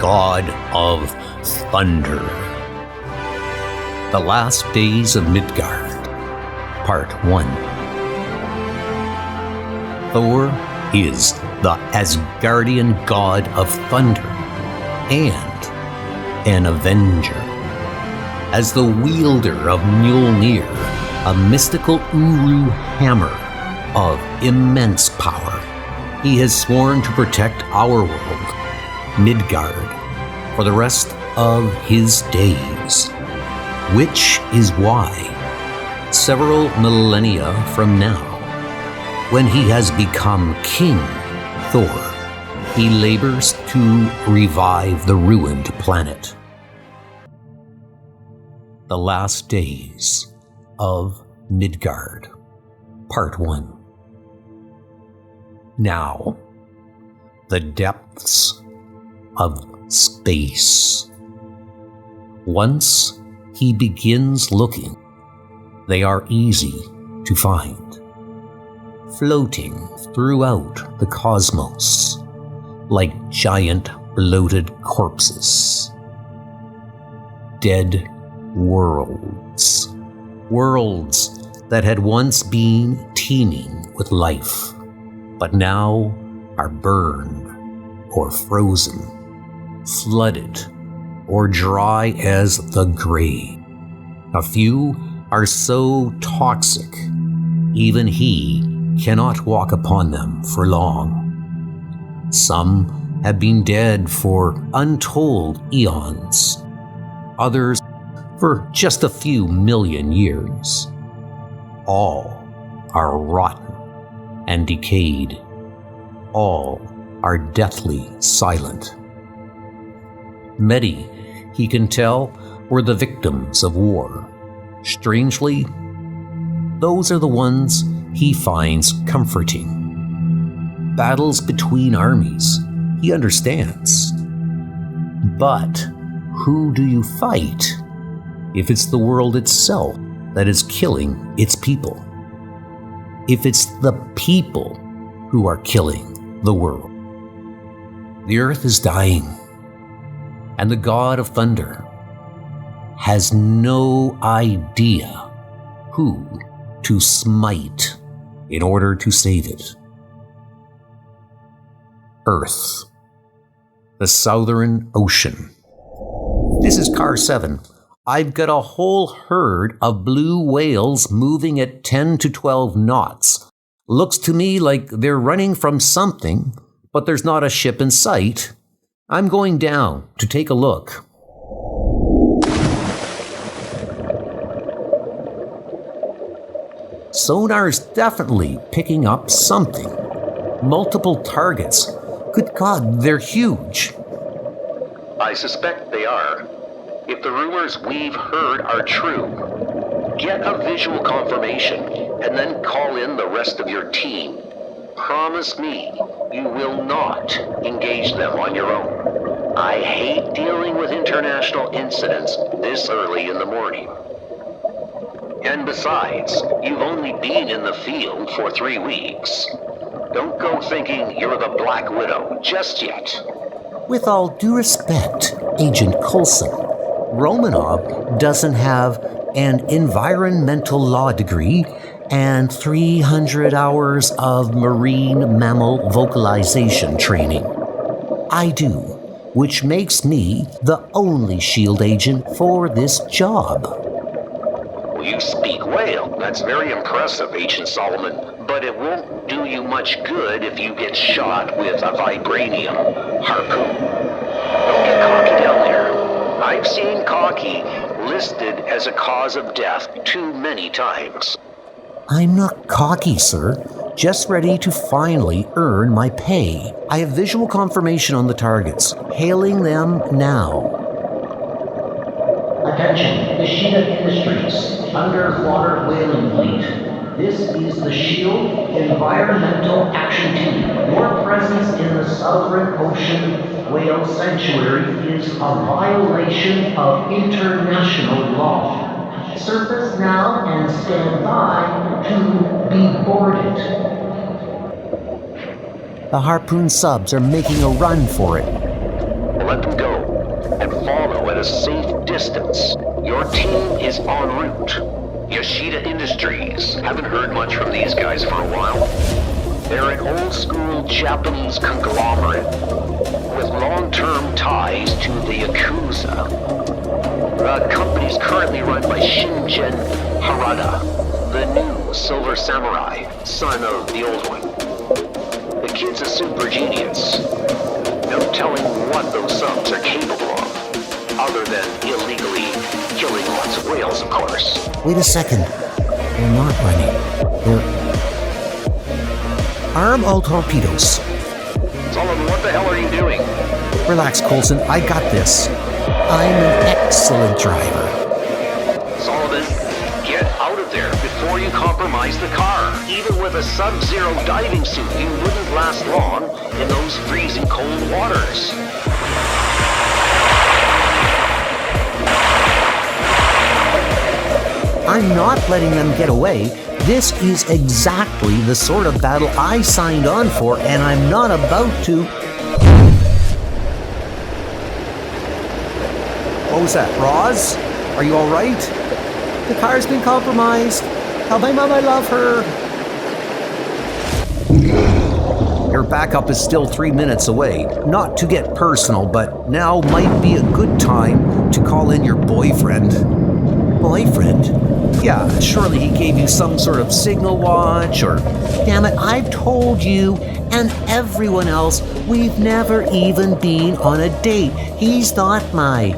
god of thunder. The Last Days of Midgard, Part 1. Thor is the Asgardian god of thunder and an avenger. As the wielder of Mjolnir, a mystical Uru hammer of immense power, he has sworn to protect our world, Midgard, for the rest of his days. Which is why, several millennia from now, when he has become King Thor, he labors to revive the ruined planet. The Last Days of Midgard, Part 1. Now, the depths of space. Once he begins looking, they are easy to find, floating throughout the cosmos like giant bloated corpses. Dead worlds. Worlds that had once been teeming with life, but now are burned or frozen, flooded or dry as the grave. A few are so toxic, even he cannot walk upon them for long. Some have been dead for untold eons, others for just a few million years. All are rotten and decayed. All are deathly silent. Many, he can tell, were the victims of war. Strangely, those are the ones he finds comforting. Battles between armies, he understands. But who do you fight if it's the world itself that is killing its people? If it's the people who are killing the world? The earth is dying, and the god of thunder has no idea who to smite in order to save it. Earth, the Southern Ocean. This is Car 7. I've got a whole herd of blue whales moving at 10 to 12 knots. Looks to me like they're running from something, but there's not a ship in sight. I'm going down to take a look. Sonar's definitely picking up something. Multiple targets. Good God, they're huge. I suspect they are. If the rumors we've heard are true, get a visual confirmation and then call in the rest of your team. Promise me you will not engage them on your own. I hate dealing with international incidents this early in the morning. And besides, you've only been in the field for 3 weeks. Don't go thinking you're the Black Widow just yet. With all due respect, Agent Coulson, Romanov doesn't have an environmental law degree and 300 hours of marine mammal vocalization training. I do, which makes me the only SHIELD agent for this job. Well, you speak whale. That's very impressive, Agent Solomon. But it won't do you much good if you get shot with a vibranium harpoon. Don't get cocky down there. I've seen cocky listed as a cause of death too many times. I'm not cocky, sir. Just ready to finally earn my pay. I have visual confirmation on the targets. Hailing them now. Attention, Ishida Industries, underwater whaling fleet. This is the SHIELD Environmental Action Team. Your presence in the Southern Ocean Whale Sanctuary is a violation of international law. Surface now and stand by to be boarded. The harpoon subs are making a run for it. Let them go. at a safe distance. Your team is en route. Yoshida Industries. Haven't heard much from these guys for a while. They're an old-school Japanese conglomerate with long-term ties to the Yakuza. The company's currently run by Shingen Harada, the new Silver Samurai, son of the old one. The kid's a super genius. No telling what those subs are capable of, other than illegally killing lots of whales, of course. Wait a second. They're not running. They're arm all torpedoes. Sullivan, what the hell are you doing? Relax, Coulson. I got this. I'm an excellent driver. Sullivan, get out of there before you compromise the car. Even with a sub-zero diving suit, you wouldn't last long in those freezing cold waters. I'm not letting them get away. This is exactly the sort of battle I signed on for, and I'm not about to... What was that, Roz? Are you all right? The car's been compromised. Tell my mom I love her. Your backup is still 3 minutes away. Not to get personal, but now might be a good time to call in your boyfriend. Boyfriend? Yeah, surely he gave you some sort of signal watch or... Damn it, I've told you and everyone else we've never even been on a date. He's not my...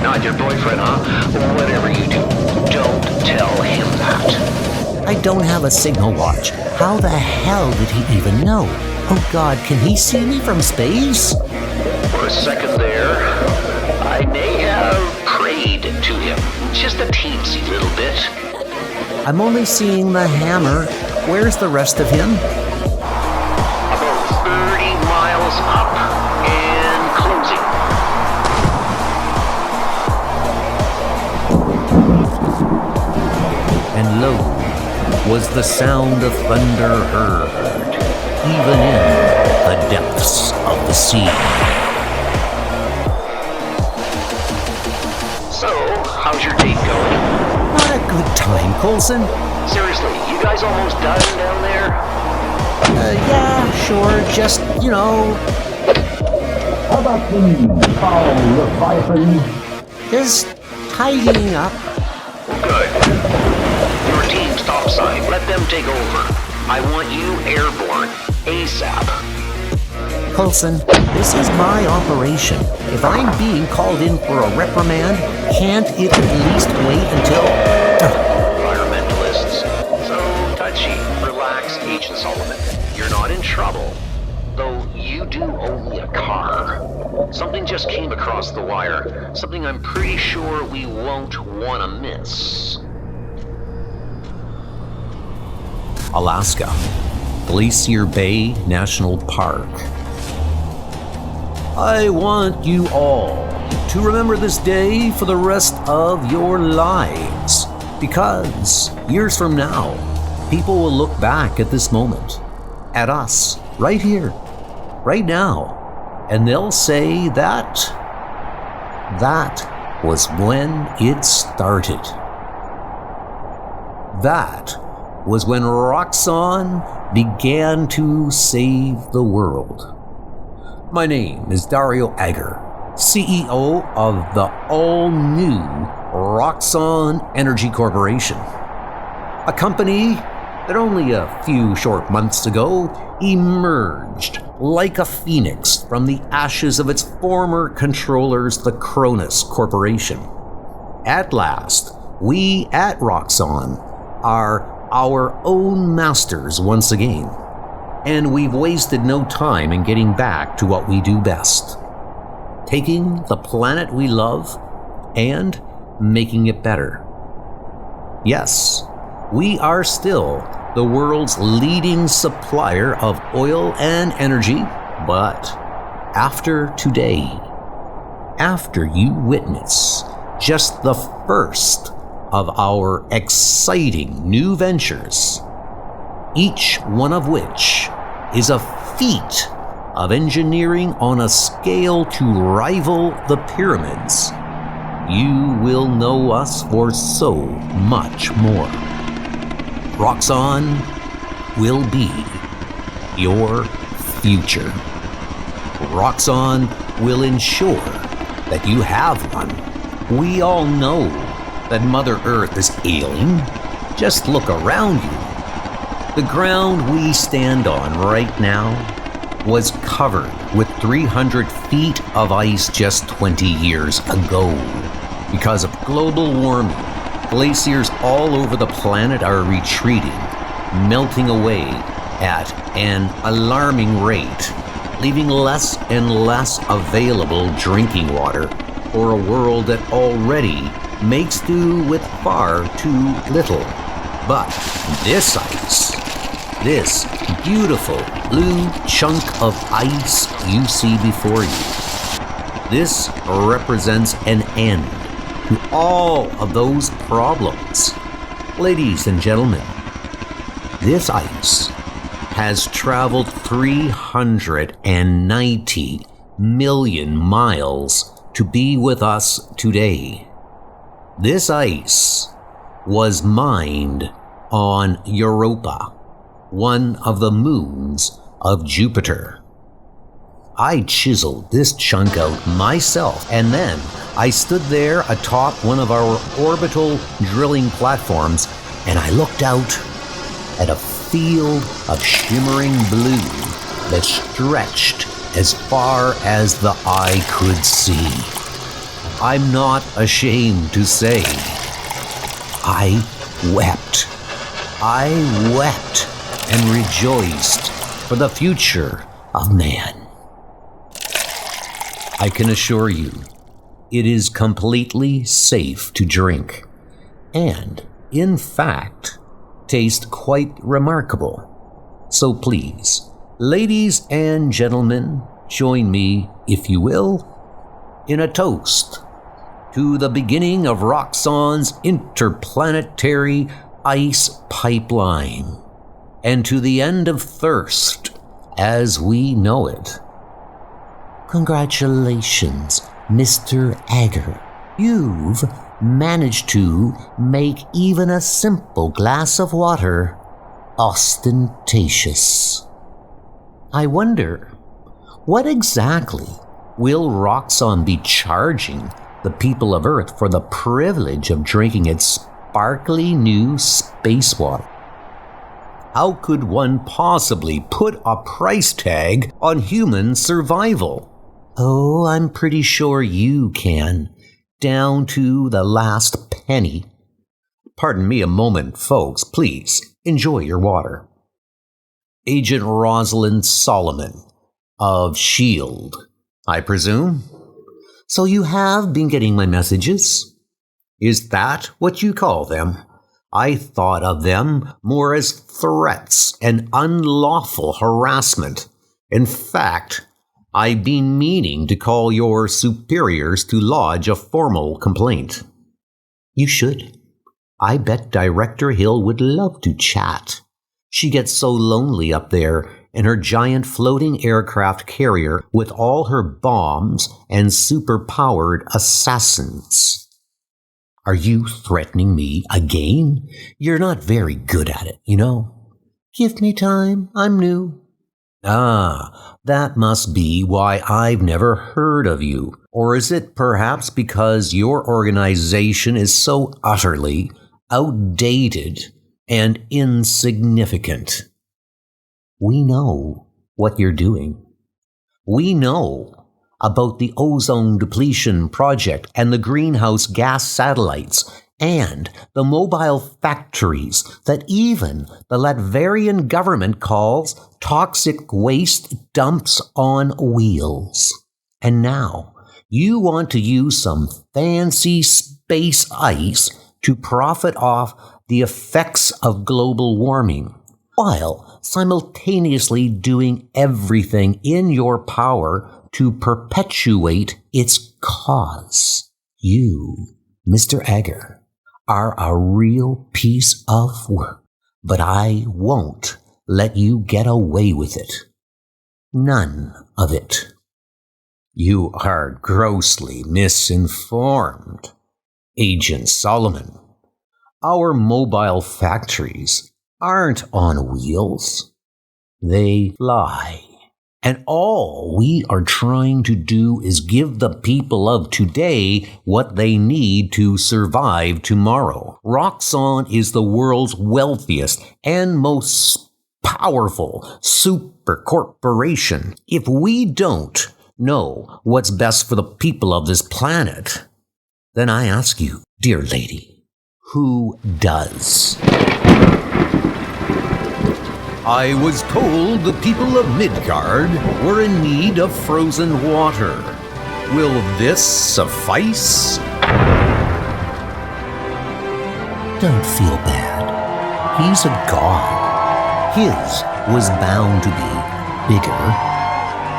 Not your boyfriend, huh? Whatever you do, don't tell him that. I don't have a signal watch. How the hell did he even know? Oh God, can he see me from space? For a second there, I may have prayed to him. Just a teensy little bit. I'm only seeing the hammer. Where's the rest of him? About 30 miles up and closing. And lo, was the sound of thunder heard, even in the depths of the sea. So, how's your date going? Not a good time, Coulson. Seriously, you guys almost done down there? Yeah, sure, just, How about the foul Leviathan? just tidying up. Good. Your team's topside. Let them take over. I want you airborne. ASAP. Coulson, this is my operation. If I'm being called in for a reprimand, can't it at least wait until... Environmentalists. So touchy. Relax, Agent Sullivan. You're not in trouble. Though you do owe me a car. Something just came across the wire. Something I'm pretty sure we won't want to miss. Alaska, Glacier Bay National Park. I want you all to remember this day for the rest of your lives, because years from now, people will look back at this moment, at us, right here, right now, and they'll say that was when it started. That was when Roxxon began to save the world. My name is Dario Agger, CEO of the all-new Roxxon Energy Corporation, a company that only a few short months ago emerged like a phoenix from the ashes of its former controllers, the Cronus Corporation. At last, we at Roxxon are our own masters once again, and we've wasted no time in getting back to what we do best, taking the planet we love and making it better. Yes, we are still the world's leading supplier of oil and energy, but after today, after you witness just the first of our exciting new ventures, each one of which is a feat of engineering on a scale to rival the pyramids, you will know us for so much more. Roxxon will be your future. Roxxon will ensure that you have one. We all know that Mother Earth is ailing. Just look around you. The ground we stand on right now was covered with 300 feet of ice just 20 years ago. Because of global warming, glaciers all over the planet are retreating, melting away at an alarming rate, leaving less and less available drinking water for a world that already makes do with far too little. But this ice, this beautiful blue chunk of ice you see before you, this represents an end to all of those problems. Ladies and gentlemen, this ice has traveled 390 million miles to be with us today. This ice was mined on Europa, one of the moons of Jupiter. I chiseled this chunk out myself, and then I stood there atop one of our orbital drilling platforms, and I looked out at a field of shimmering blue that stretched as far as the eye could see. I'm not ashamed to say, I wept. I wept and rejoiced for the future of man. I can assure you, it is completely safe to drink, and, in fact, taste quite remarkable. So please, ladies and gentlemen, join me, if you will, in a toast to the beginning of Roxxon's interplanetary ice pipeline, and to the end of thirst as we know it. Congratulations, Mr. Ager. You've managed to make even a simple glass of water ostentatious. I wonder, what exactly will Roxxon be charging the people of Earth for the privilege of drinking its sparkly new space water? How could one possibly put a price tag on human survival? Oh, I'm pretty sure you can, down to the last penny. Pardon me a moment, folks. Please, enjoy your water. Agent Rosalind Solomon of S.H.I.E.L.D., I presume? So you have been getting my messages? Is that what you call them? I thought of them more as threats and unlawful harassment. In fact, I've been meaning to call your superiors to lodge a formal complaint. You should. I bet Director Hill would love to chat. She gets so lonely up there in her giant floating aircraft carrier with all her bombs and super-powered assassins. Are you threatening me again? You're not very good at it, you know. Give me time, I'm new. Ah, that must be why I've never heard of you. Or is it perhaps because your organization is so utterly outdated and insignificant? We know what you're doing. We know about the ozone depletion project and the greenhouse gas satellites and the mobile factories that even the Latvian government calls toxic waste dumps on wheels. And now you want to use some fancy space ice to profit off the effects of global warming, while simultaneously doing everything in your power to perpetuate its cause. You, Mr. Ager, are a real piece of work, but I won't let you get away with it. None of it. You are grossly misinformed, Agent Solomon. Our mobile factories aren't on wheels. They fly. And all we are trying to do is give the people of today what they need to survive tomorrow. Roxxon is the world's wealthiest and most powerful super corporation. If we don't know what's best for the people of this planet, then I ask you, dear lady, who does? I was told the people of Midgard were in need of frozen water. Will this suffice? Don't feel bad. He's a god. His was bound to be bigger.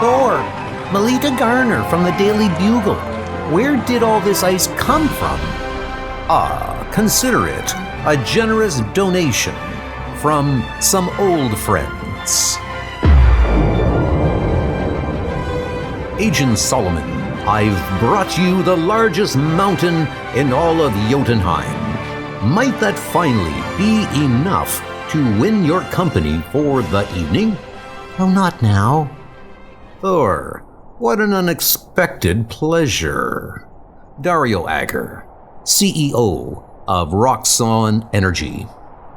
Thor, Melita Garner from the Daily Bugle. Where did all this ice come from? Consider it a generous donation from some old friends. Agent Solomon, I've brought you the largest mountain in all of Jotunheim. Might that finally be enough to win your company for the evening? Oh, not now. Thor, what an unexpected pleasure. Dario Agger, CEO of Roxxon Energy.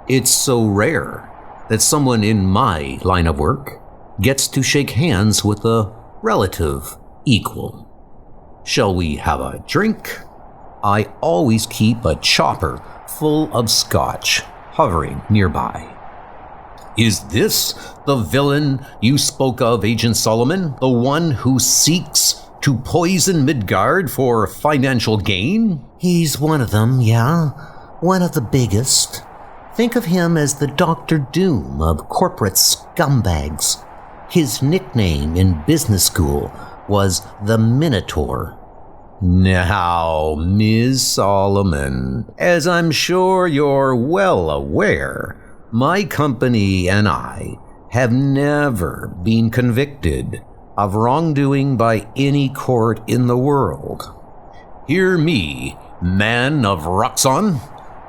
It's so rare that someone in my line of work gets to shake hands with a relative equal. Shall we have a drink? I always keep a chopper full of scotch hovering nearby. Is this the villain you spoke of, Agent Solomon? The one who seeks to poison Midgard for financial gain? He's one of them, yeah. One of the biggest. Think of him as the Dr. Doom of corporate scumbags. His nickname in business school was the Minotaur. Now, Ms. Solomon, as I'm sure you're well aware, my company and I have never been convicted of wrongdoing by any court in the world. Hear me, man of Roxxon,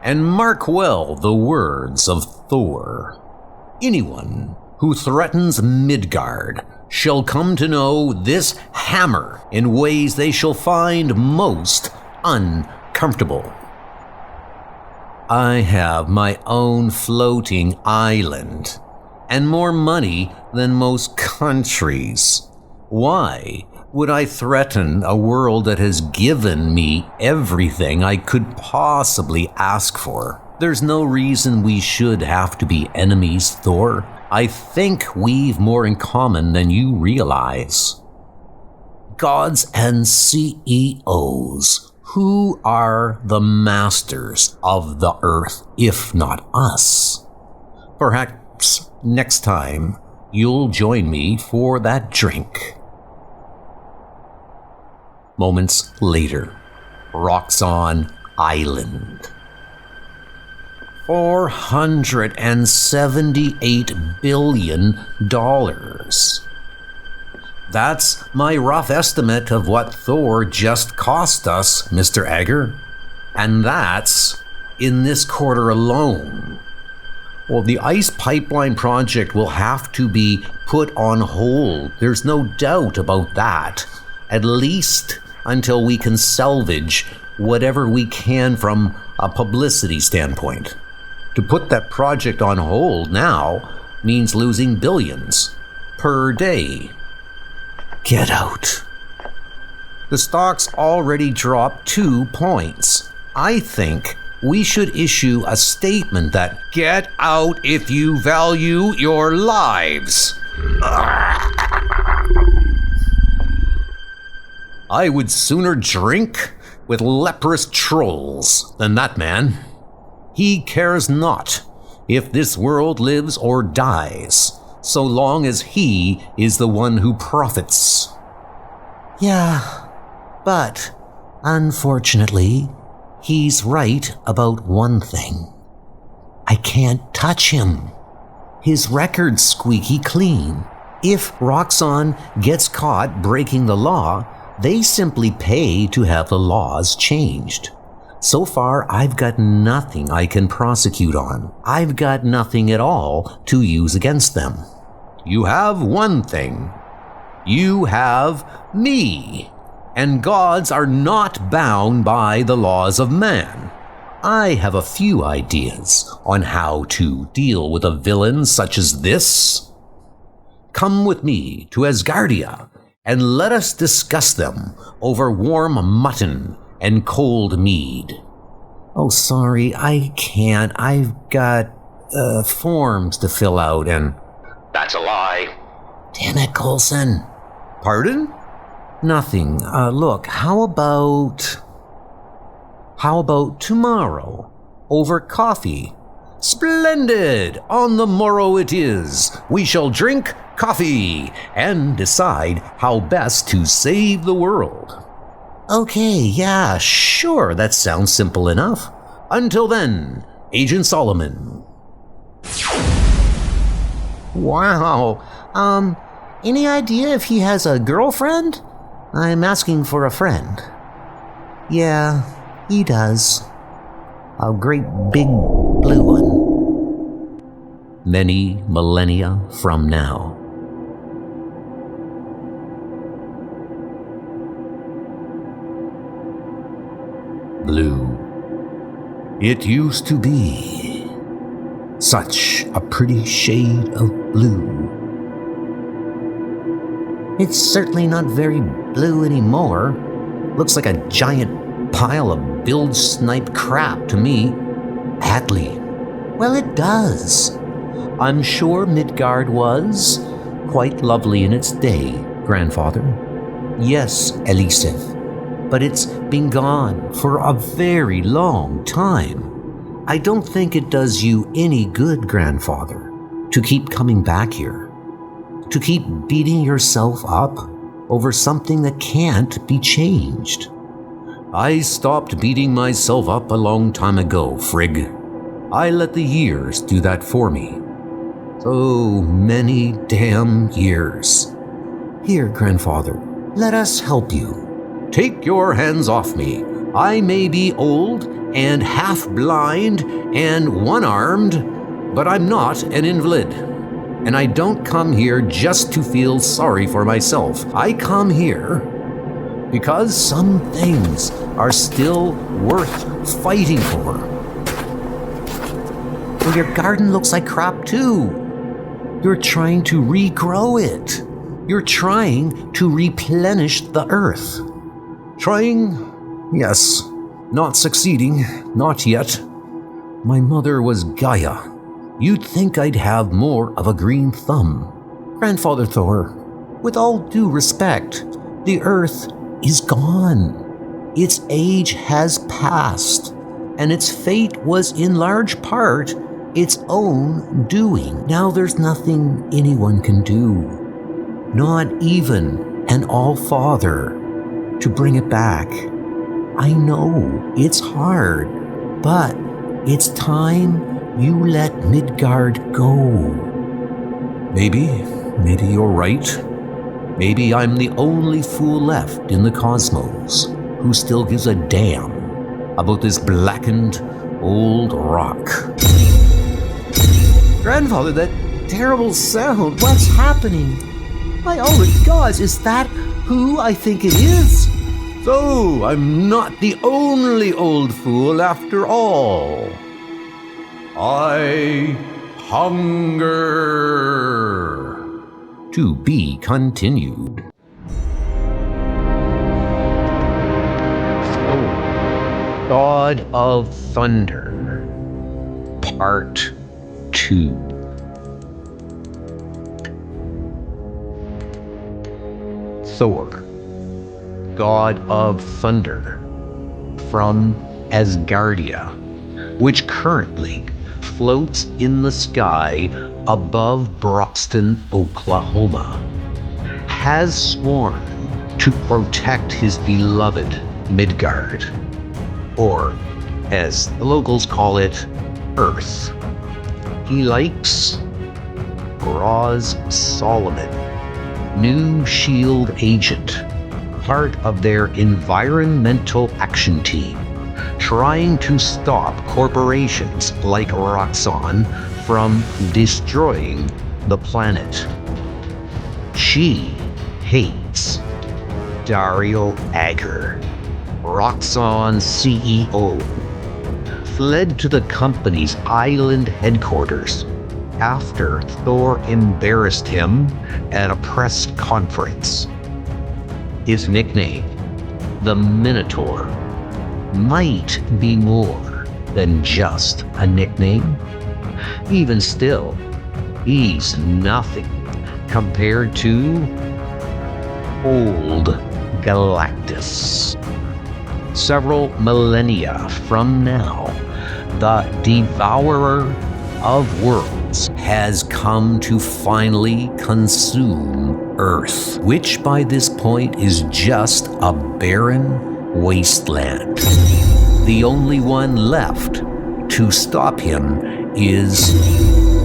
and mark well the words of Thor. Anyone who threatens Midgard shall come to know this hammer in ways they shall find most uncomfortable. I have my own floating island, and more money than most countries. Why would I threaten a world that has given me everything I could possibly ask for? There's no reason we should have to be enemies, Thor. I think we've more in common than you realize. Gods and CEOs, who are the masters of the earth, if not us? Perhaps next time you'll join me for that drink. Moments later, Roxxon Island. $478 billion. That's my rough estimate of what Thor just cost us, Mr. Agger. And that's in this quarter alone. Well, the ice pipeline project will have to be put on hold. There's no doubt about that. At least until we can salvage whatever we can from a publicity standpoint. To put that project on hold now means losing billions per day. Get out. The stock's already dropped 2 points. I think we should issue a statement that get out if you value your lives. I would sooner drink with leprous trolls than that man. He cares not if this world lives or dies, so long as he is the one who profits. Yeah, but unfortunately, he's right about one thing. I can't touch him. his record's squeaky clean. If Roxxon gets caught breaking the law, they simply pay to have the laws changed. So far, I've got nothing I can prosecute on. I've got nothing at all to use against them. You have one thing. You have me. And gods are not bound by the laws of man. I have a few ideas on how to deal with a villain such as this. Come with me to Asgardia, and let us discuss them over warm mutton and cold mead. Oh, sorry, I can't. I've got forms to fill out and... That's a lie. Damn it, Coulson. Pardon? Nothing. Look, how about tomorrow? Over coffee? Splendid! On the morrow it is. We shall drink coffee and decide how best to save the world. Okay, yeah, sure, that sounds simple enough. Until then, Agent Solomon. Wow, any idea if he has a girlfriend? I'm asking for a friend. Yeah, he does. A great big blue one. Many millennia from now. Blue. It used to be such a pretty shade of blue. It's certainly not very blue anymore. Looks like a giant pile of bilge snipe crap to me. Atlee. Well, it does. I'm sure Midgard was quite lovely in its day, grandfather. Yes, Eliseth. But it's been gone for a very long time. I don't think it does you any good, grandfather, to keep coming back here, to keep beating yourself up over something that can't be changed. I stopped beating myself up a long time ago, Frigg. I let the years do that for me. So many damn years. Here, grandfather, let us help you. Take your hands off me. I may be old and half-blind and one-armed, but I'm not an invalid. And I don't come here just to feel sorry for myself. I come here because some things are still worth fighting for. Well, your garden looks like crap too. You're trying to regrow it. You're trying to replenish the earth. Trying? Yes. Not succeeding. Not yet. My mother was Gaia. You'd think I'd have more of a green thumb. Grandfather Thor, with all due respect, the earth is gone. Its age has passed, and its fate was in large part its own doing. Now there's nothing anyone can do, not even an All-Father, to bring it back. I know it's hard, but it's time you let Midgard go. Maybe you're right. Maybe I'm the only fool left in the cosmos who still gives a damn about this blackened old rock. Grandfather, that terrible sound, what's happening? My holy gods, is that who I think it is? So, I'm not the only old fool after all. I hunger. To be continued. Oh, God of Thunder, Part 2. Thor, God of Thunder, from Asgardia, which currently floats in the sky above Broxton, Oklahoma, has sworn to protect his beloved Midgard, or as the locals call it, Earth. He likes Roz Solomon, new SHIELD agent, part of their environmental action team, trying to stop corporations like Roxxon from destroying the planet. She hates Dario Agger, Roxxon CEO, fled to the company's island headquarters after Thor embarrassed him at a press conference. His nickname, the Minotaur, might be more than just a nickname. Even still, he's nothing compared to old Galactus. Several millennia from now, the Devourer of Worlds has come to finally consume Earth, which by this point is just a barren wasteland. The only one left to stop him is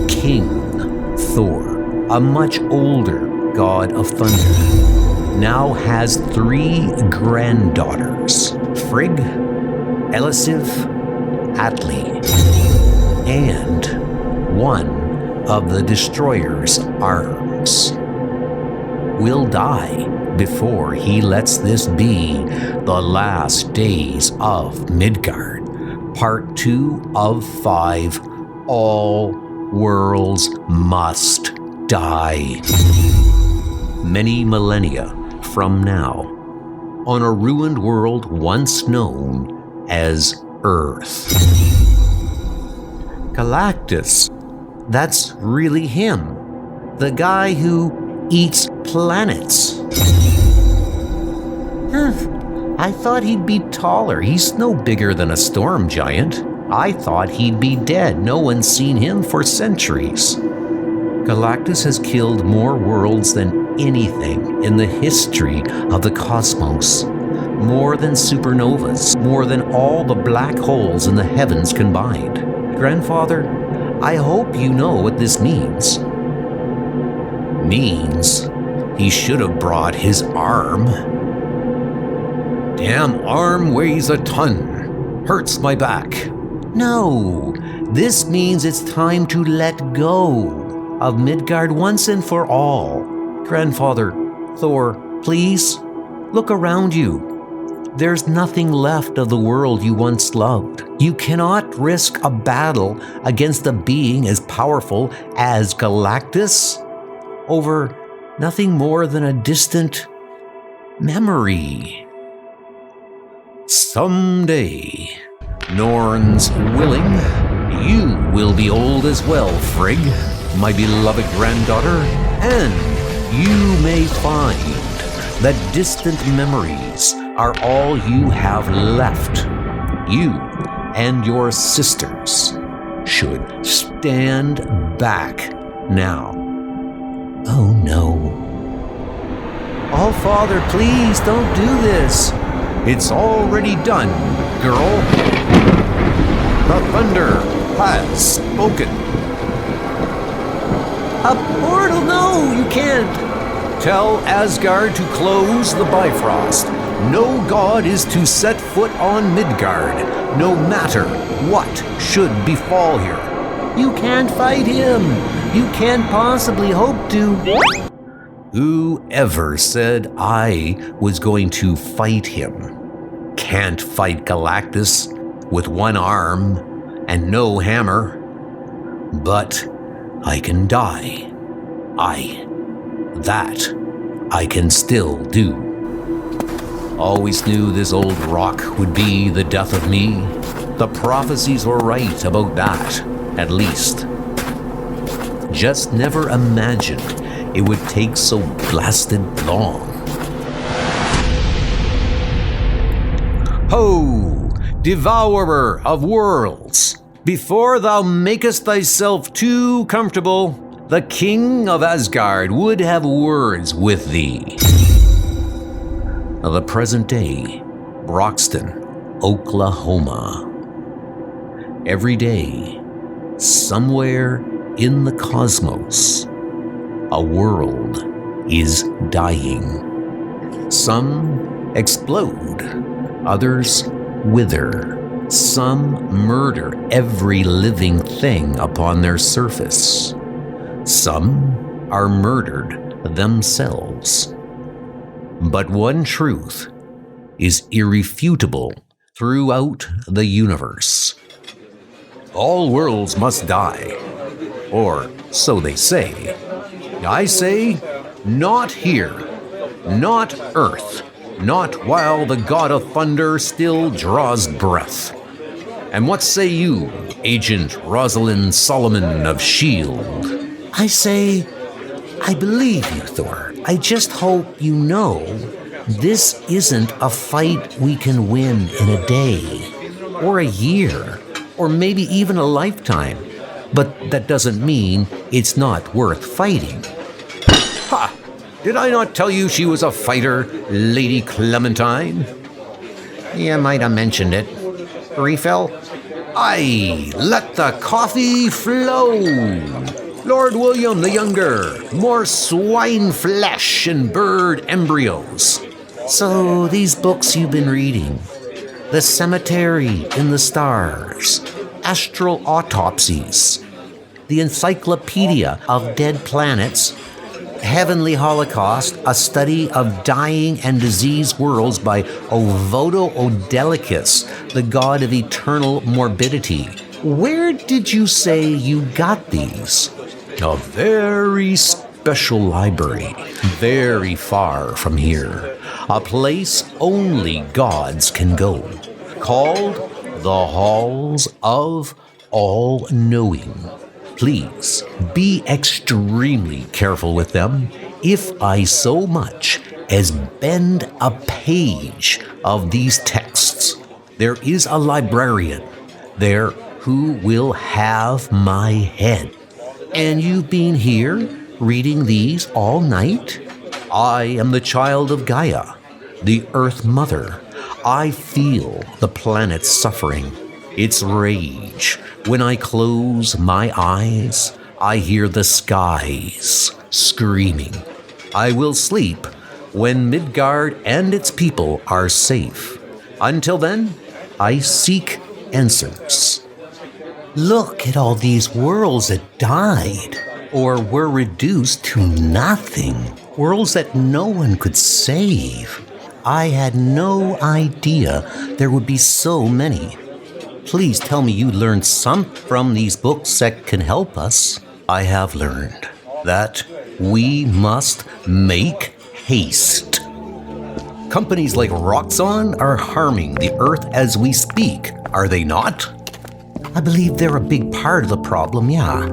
King Thor, a much older god of thunder. Now has 3 granddaughters, Frigg, Elisif, Atli, and one of the destroyer's arms. Will die before he lets this be the last days of Midgard. Part 2 of 5, all worlds must die. Many millennia from now, on a ruined world once known as Earth. Galactus, that's really him. The guy who eats planets. I thought he'd be taller. He's no bigger than a storm giant. I thought he'd be dead. No one's seen him for centuries. Galactus has killed more worlds than anything in the history of the cosmos. More than supernovas, more than all the black holes in the heavens combined. Grandfather, I hope you know what this means. Means he should have brought his arm. Damn arm weighs a ton. Hurts my back. No, this means it's time to let go of Midgard once and for all. Grandfather, Thor, please, look around you. There's nothing left of the world you once loved. You cannot risk a battle against a being as powerful as Galactus over nothing more than a distant memory. Someday, Norns willing, you will be old as well, Frigg, my beloved granddaughter, and you may find that distant memories are all you have left. You and your sisters should stand back now. Oh no. Oh, Father, please don't do this. It's already done, girl. The thunder has spoken. A portal? No, you can't. Tell Asgard to close the Bifrost. No god is to set foot on Midgard, no matter what should befall here. You can't fight him. You can't possibly hope to. Whoever said I was going to fight him can't fight Galactus with one arm and no hammer. But I can die. That I can still do. Always knew this old rock would be the death of me. The prophecies were right about that, at least. Just never imagined it would take so blasted long. Ho, devourer of worlds! Before thou makest thyself too comfortable, the king of Asgard would have words with thee. The present day, Broxton, Oklahoma. Every day, somewhere in the cosmos, a world is dying. Some explode, others wither. Some murder every living thing upon their surface. Some are murdered themselves. But one truth is irrefutable throughout the universe. All worlds must die, or so they say. I say, not here, not Earth, not while the god of thunder still draws breath. And what say you, Agent Rosalind Solomon of S.H.I.E.L.D.? I say, I believe you, Thor. I just hope you know this isn't a fight we can win in a day, Or a year, or maybe even a lifetime. But that doesn't mean it's not worth fighting. Ha! Did I not tell you she was a fighter, Lady Clementine? You might have mentioned it. Refill? Aye, let the coffee flow. Lord William the Younger, more swine flesh and bird embryos. So these books you've been reading, The Cemetery in the Stars, Astral Autopsies, The Encyclopedia of Dead Planets, Heavenly Holocaust, a study of dying and diseased worlds by Ovodo Odelicus, the god of eternal morbidity. Where did you say you got these? A very special library, very far from here. A place only gods can go, called the Halls of All-Knowing. Please be extremely careful with them. If I so much as bend a page of these texts, there is a librarian there who will have my head. And you've been here reading these all night? I am the child of Gaia, the Earth Mother. I feel the planet's suffering, its rage. When I close my eyes, I hear the skies screaming. I will sleep when Midgard and its people are safe. Until then, I seek answers. Look at all these worlds that died, or were reduced to nothing. Worlds that no one could save. I had no idea there would be so many. Please tell me you learned some from these books that can help us. I have learned that we must make haste. Companies like Roxxon are harming the Earth as we speak, are they not? I believe they're a big part of the problem, yeah.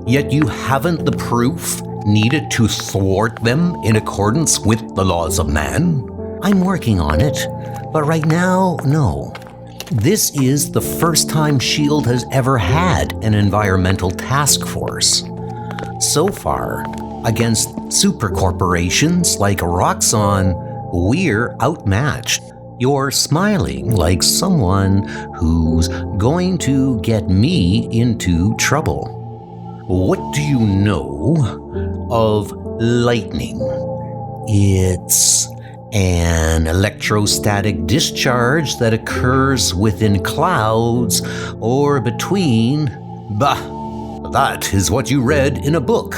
Yet you haven't the proof needed to thwart them in accordance with the laws of man? I'm working on it, but right now, no. This is the first time S.H.I.E.L.D. has ever had an environmental task force. So far, against supercorporations like Roxxon, we're outmatched. You're smiling like someone who's going to get me into trouble. What do you know of lightning? It's an electrostatic discharge that occurs within clouds or between. Bah, that is what you read in a book.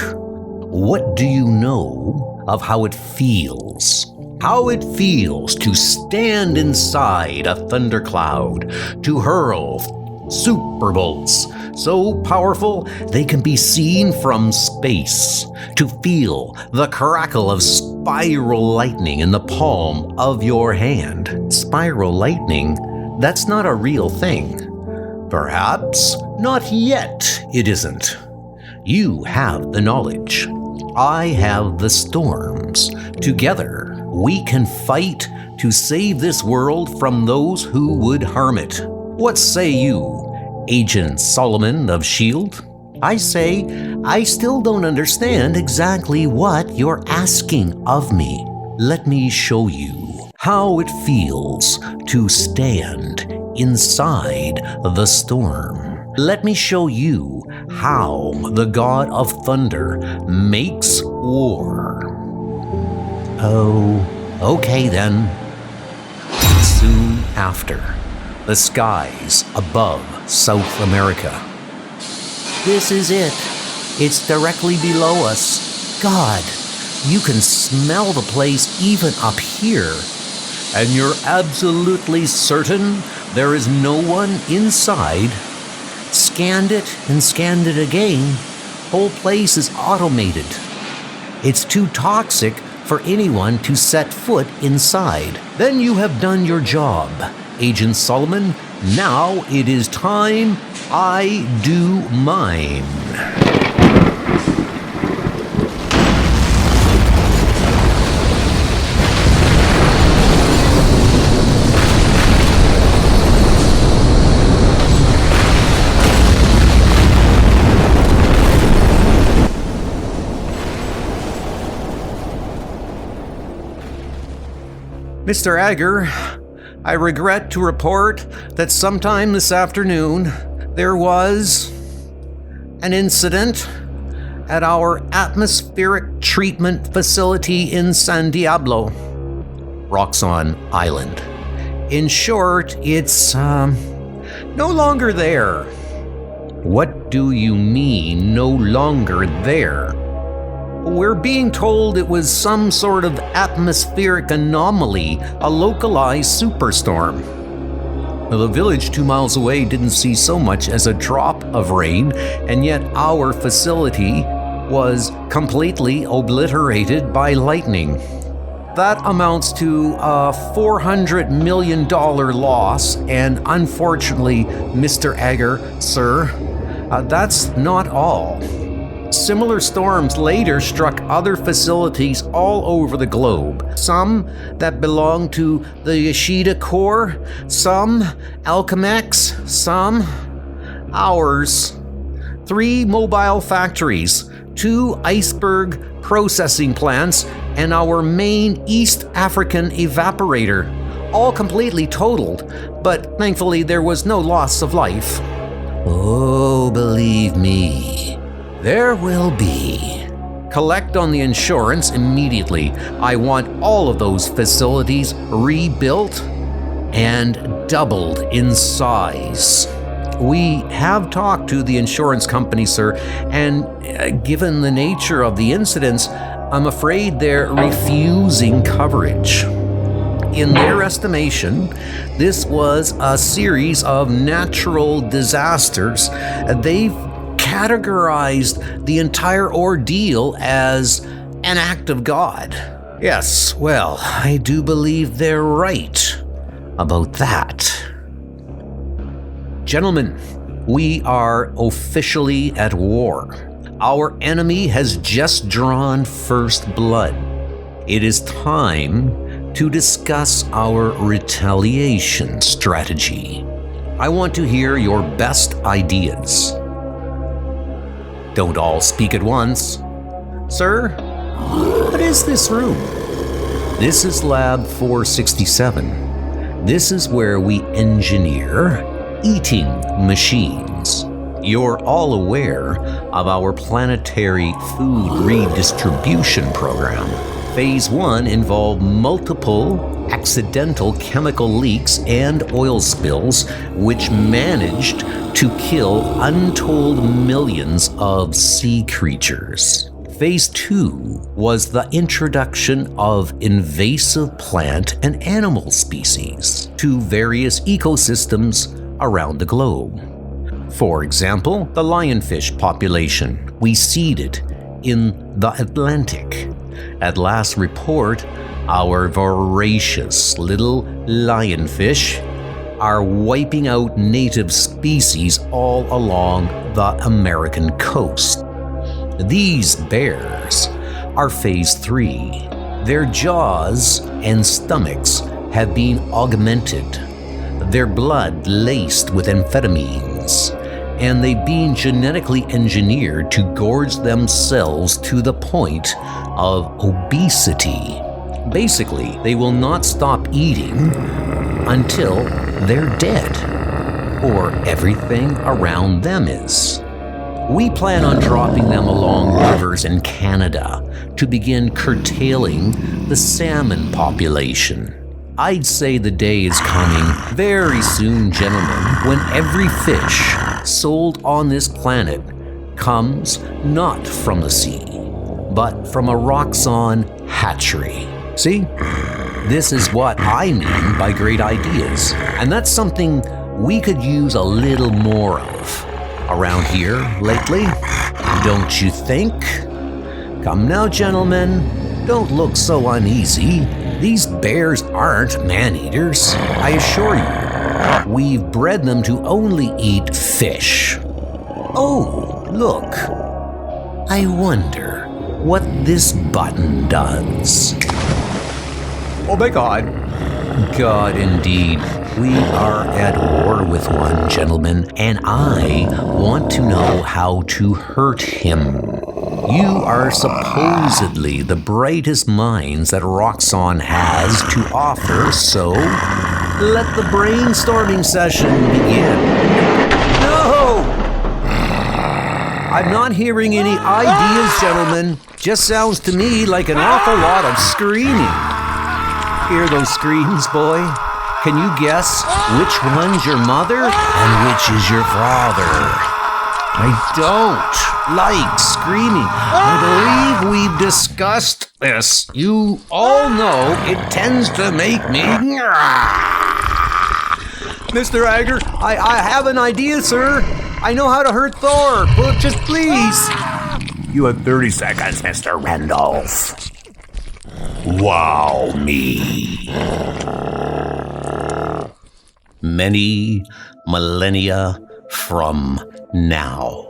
What do you know of how it feels? How it feels to stand inside a thundercloud, to hurl superbolts so powerful they can be seen from space, to feel the crackle of spiral lightning in the palm of your hand. Spiral lightning? That's not a real thing. Perhaps not yet it isn't. You have the knowledge. I have the storms. Together, we can fight to save this world from those who would harm it. What say you, Agent Solomon of S.H.I.E.L.D.? I say, I still don't understand exactly what you're asking of me. Let me show you how it feels to stand inside the storm. let me show you how the god of thunder makes war. Oh, okay then. Soon after, the skies above South America. This is it. It's directly below us. God, you can smell the place even up here. And you're absolutely certain there is no one inside? Scanned it and scanned it again. Whole place is automated. It's too toxic for anyone to set foot inside. Then you have done your job, Agent Solomon. Now it is time I do mine. Mr. Ager, I regret to report that sometime this afternoon there was an incident at our atmospheric treatment facility in San Diablo, Roxxon Island. In short, it's no longer there. What do you mean, no longer there? We're being told it was some sort of atmospheric anomaly, a localized superstorm. The village 2 miles away didn't see so much as a drop of rain, and yet our facility was completely obliterated by lightning. That amounts to a $400 million loss, and unfortunately, Mr. Ager, sir, that's not all. Similar storms later struck other facilities all over the globe. Some that belong to the Yoshida Corps, some Alchemex, some ours. 3 mobile factories, 2 iceberg processing plants, and our main East African evaporator, all completely totaled, but thankfully there was no loss of life. Oh, believe me, there will be. Collect on the insurance immediately. I want all of those facilities rebuilt and doubled in size. We have talked to the insurance company, sir, and given the nature of the incidents, I'm afraid they're refusing coverage. In their estimation, this was a series of natural disasters. They've categorized the entire ordeal as an act of God. Yes, well, I do believe they're right about that. Gentlemen, we are officially at war. Our enemy has just drawn first blood. It is time to discuss our retaliation strategy. I want to hear your best ideas. Don't all speak at once. Sir, what is this room? This is Lab 467. This is where we engineer eating machines. You're all aware of our planetary food redistribution program. Phase 1 involved multiple accidental chemical leaks and oil spills, which managed to kill untold millions of sea creatures. Phase 2 was the introduction of invasive plant and animal species to various ecosystems around the globe. For example, the lionfish population we seeded in the Atlantic. At last report, our voracious little lionfish are wiping out native species all along the American coast. These bears are Phase 3. Their jaws and stomachs have been augmented, their blood laced with amphetamines, and they've been genetically engineered to gorge themselves to the point of obesity. Basically, they will not stop eating until they're dead. or everything around them is. We plan on dropping them along rivers in Canada to begin curtailing the salmon population. I'd say the day is coming very soon, gentlemen, when every fish sold on this planet comes not from the sea, but from a Roxxon hatchery. See? This is what I mean by great ideas, and that's something we could use a little more of around here lately, don't you think? Come now, gentlemen, don't look so uneasy. These bears aren't man-eaters, I assure you. We've bred them to only eat fish. Oh, look. I wonder what this button does. Oh my God. God, indeed. We are at war with one, gentlemen, and I want to know how to hurt him. You are supposedly the brightest minds that Roxxon has to offer, so let the brainstorming session begin. No! I'm not hearing any ideas, gentlemen. Just sounds to me like an awful lot of screaming. Hear those screams, boy? Can you guess which one's your mother and which is your father? I don't like screaming. I believe we've discussed this. You all know it tends to make me... Mr. Agger, I have an idea, sir. I know how to hurt Thor. Just please. You have 30 seconds, Mr. Randolph. Wow me. Many millennia from now.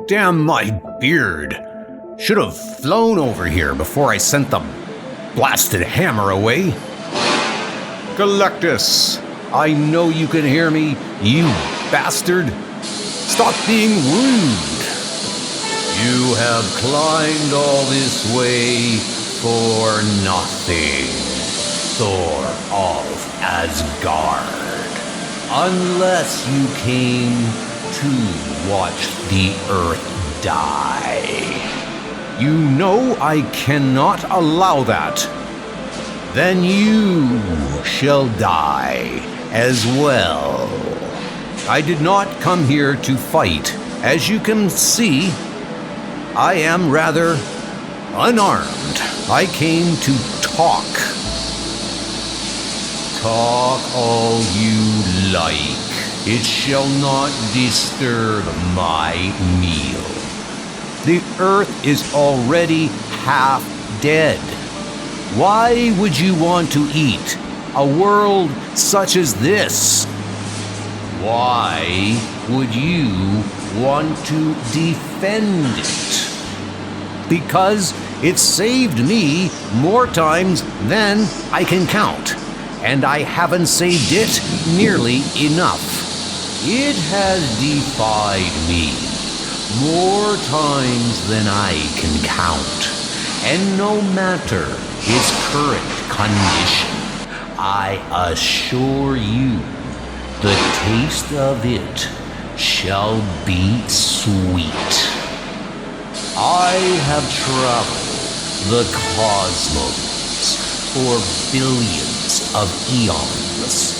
Damn my beard. Should have flown over here before I sent the blasted hammer away. Galactus, I know you can hear me, you bastard. Stop being rude. You have climbed all this way for nothing, Thor of Asgard. Unless you came to watch the Earth die. You know I cannot allow that. Then you shall die as well. I did not come here to fight. As you can see, I am rather unarmed. I came to talk. Talk all you like. It shall not disturb my meal. The Earth is already half dead. Why would you want to eat a world such as this? Why would you want to defend it? Because it saved me more times than I can count, and I haven't saved it nearly enough. It has defied me more times than I can count, and no matter its current condition, I assure you, the taste of it shall be sweet. I have traveled the cosmos for billions of eons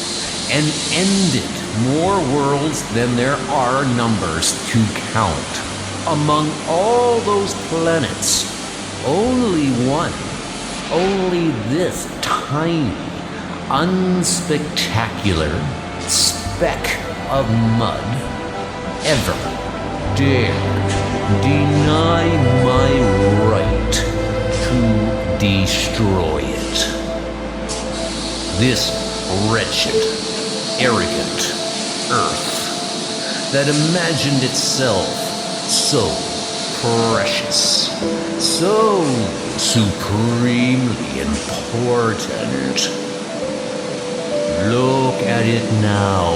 and ended more worlds than there are numbers to count. Among all those planets, only one, only this tiny, unspectacular speck of mud ever dared deny my right to destroy it. This wretched, arrogant Earth that imagined itself so precious, so supremely important. Look at it now.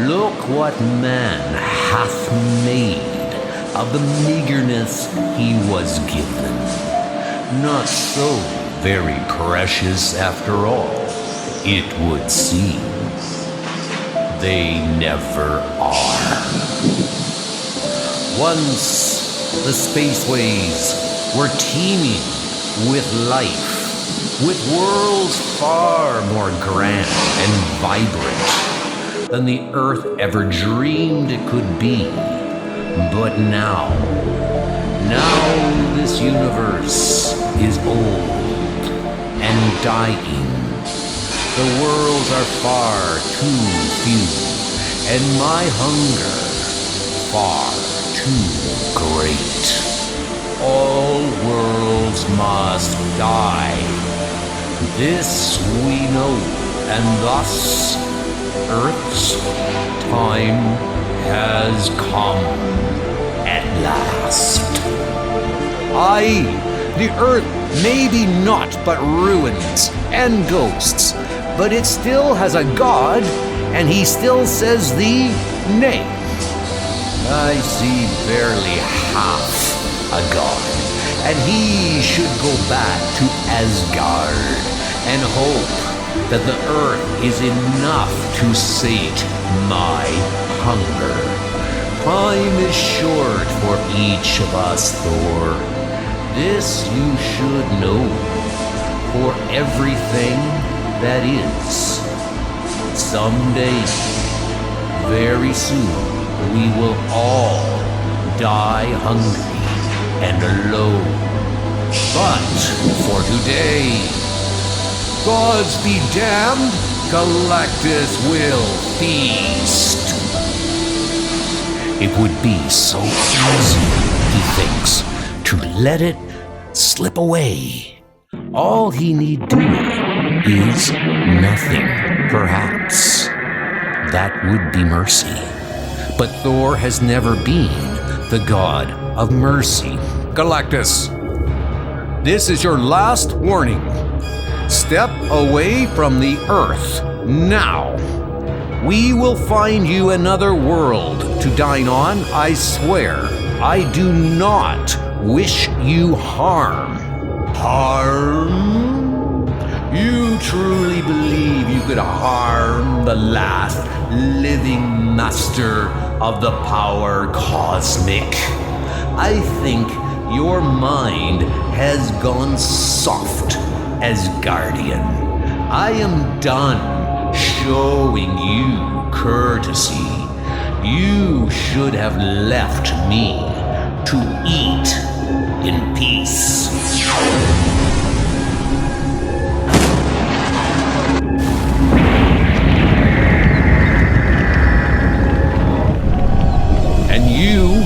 Look what man hath made of the meagerness he was given. Not so very precious after all, it would seem. they never are. Once, the spaceways were teeming with life, with worlds far more grand and vibrant than the Earth ever dreamed it could be. But now this universe is old and dying. The worlds are far too few, and my hunger far too great. All worlds must die. This we know, and thus Earth's time has come at last. The Earth may be naught but ruins and ghosts, but it still has a god, and he still says the nay. I see barely half a god, and he should go back to Asgard and hope that the Earth is enough to sate my hunger. Time is short for each of us, Thor. This you should know. For everything that is, someday, very soon, we will all die hungry and alone. But for today, gods be damned, Galactus will feast. It would be so easy, he thinks, to let it slip away. All he need do is nothing, perhaps. That would be mercy. But Thor has never been the god of mercy. Galactus, this is your last warning. Step away from the Earth now. We will find you another world to dine on, I swear. I do not wish you harm. Harm? You truly believe you could harm the last living master of the power cosmic? I think your mind has gone soft, Asgardian. I am done showing you courtesy. You should have left me to eat in peace. And you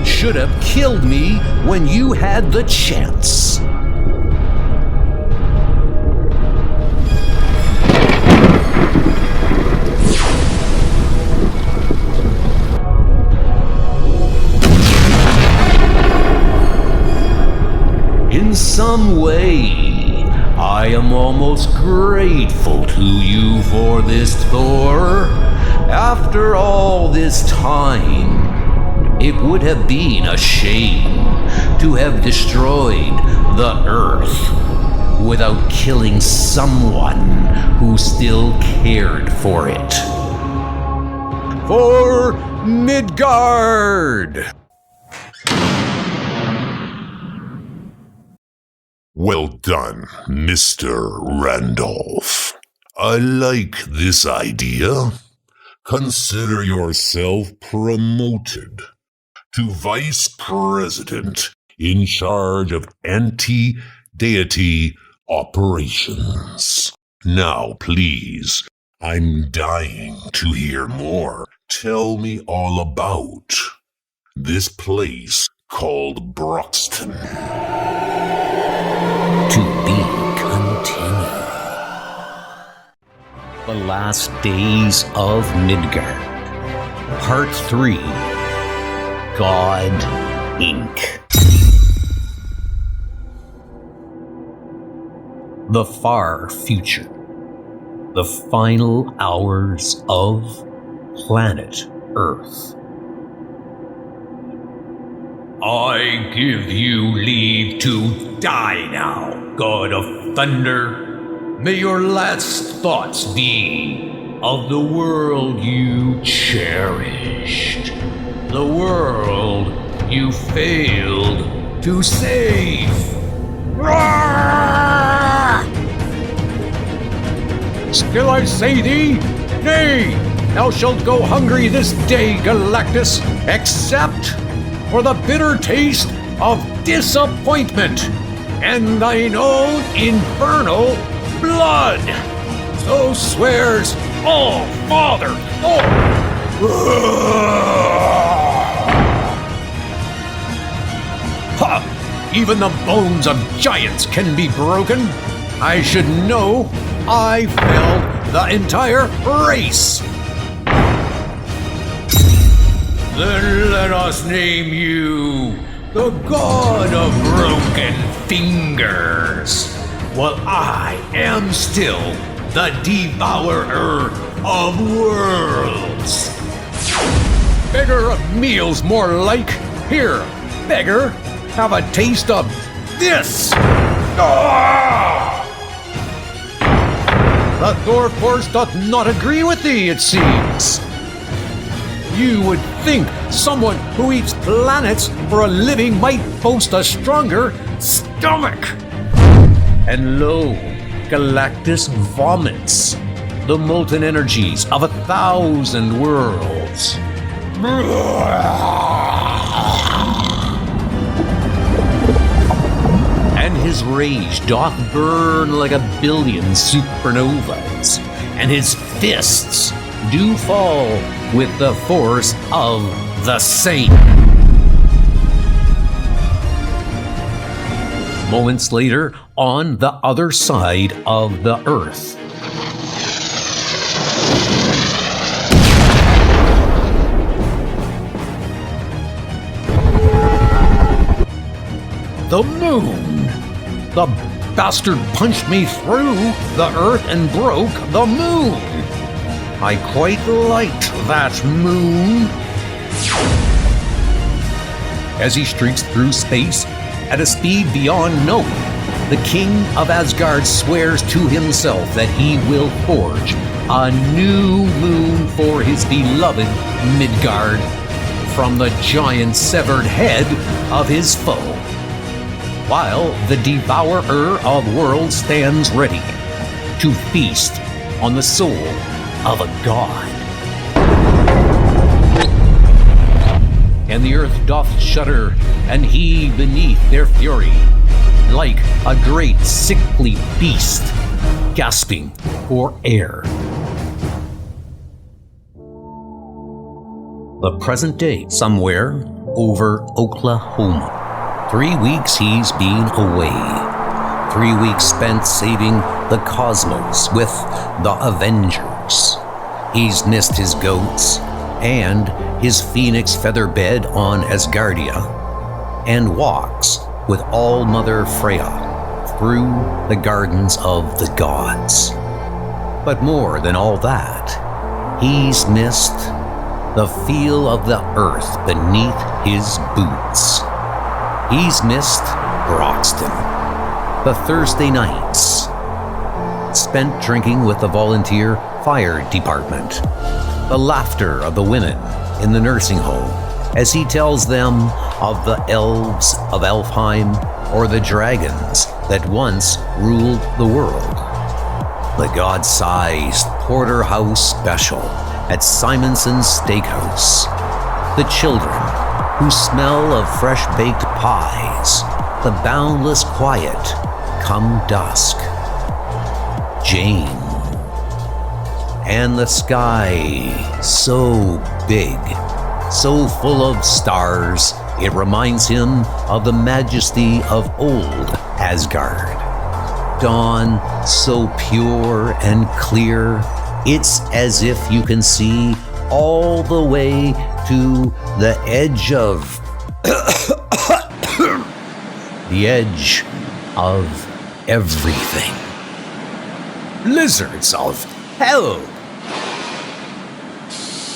should have killed me when you had the chance. In some way, I am almost grateful to you for this, Thor. After all this time, it would have been a shame to have destroyed the Earth without killing someone who still cared for it. For Midgard! Well done, Mr. Randolph. I like this idea. Consider yourself promoted to Vice President in charge of anti-deity operations. Now, please, I'm dying to hear more. Tell me all about this place called Broxton. To be continued. The Last Days of Midgard. Part 3. God, Inc. The far future. The final hours of planet Earth. I give you leave to die now, God of Thunder. May your last thoughts be of the world you cherished. The world you failed to save. Still I say thee, nay, thou shalt go hungry this day, Galactus, except for the bitter taste of disappointment and thine own infernal blood. So swears all Father Thor. Ha! Even the bones of giants can be broken. I should know I felled the entire race. Then let us name you the God of Broken Fingers, while I am still the Devourer of Worlds. Beggar of meals, more like. Here, beggar, have a taste of this. The Thor Force doth not agree with thee, it seems. You would think someone who eats planets for a living might boast a stronger stomach. And lo, Galactus vomits the molten energies of 1,000 worlds. And his rage doth burn like 1,000,000,000 supernovas, and his fists do fall with the force of the same. Moments later, on the other side of the Earth. The moon! The bastard punched me through the Earth and broke the moon! I quite liked that moon. As he streaks through space at a speed beyond known, the king of Asgard swears to himself that he will forge a new moon for his beloved Midgard from the giant severed head of his foe, while the Devourer of Worlds stands ready to feast on the soul of a god. And the earth doth shudder and heave beneath their fury, like a great sickly beast gasping for air. The present day, somewhere over Oklahoma. 3 weeks he's been away. 3 weeks spent saving the cosmos with the Avengers. He's missed his goats and his phoenix feather bed on Asgardia, and walks with All-Mother Freya through the gardens of the gods. But more than all that, he's missed the feel of the earth beneath his boots. He's missed Broxton, the Thursday nights spent drinking with the volunteer fire department, the laughter of the women in the nursing home as he tells them of the elves of Elfheim or the dragons that once ruled the world. The god-sized porterhouse special at Simonson's Steakhouse. The children who smell of fresh-baked pies. The boundless quiet come dusk. Jane. And the sky so big, so full of stars, it reminds him of the majesty of old Asgard. Dawn so pure and clear, it's as if you can see all the way to the edge of the edge of everything. Lizards of hell!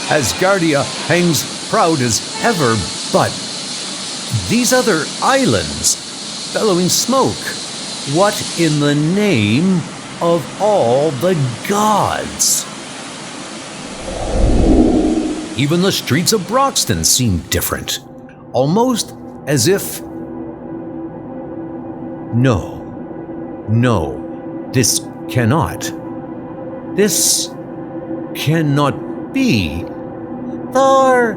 Asgardia hangs proud as ever, but these other islands bellowing smoke, what in the name of all the gods? Even the streets of Broxton seem different. Almost as if... No, this cannot be. Thor!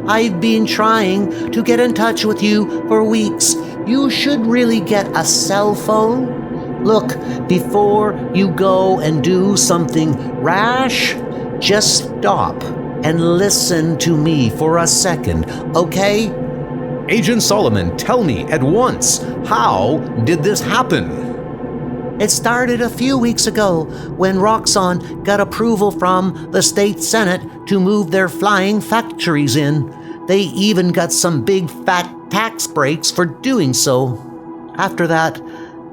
I've been trying to get in touch with you for weeks. You should really get a cell phone. Look, before you go and do something rash, just stop and listen to me for a second, okay? Agent Solomon, tell me at once, how did this happen? It started a few weeks ago when Roxxon got approval from the state senate to move their flying factories in. They even got some big fat tax breaks for doing so. After that,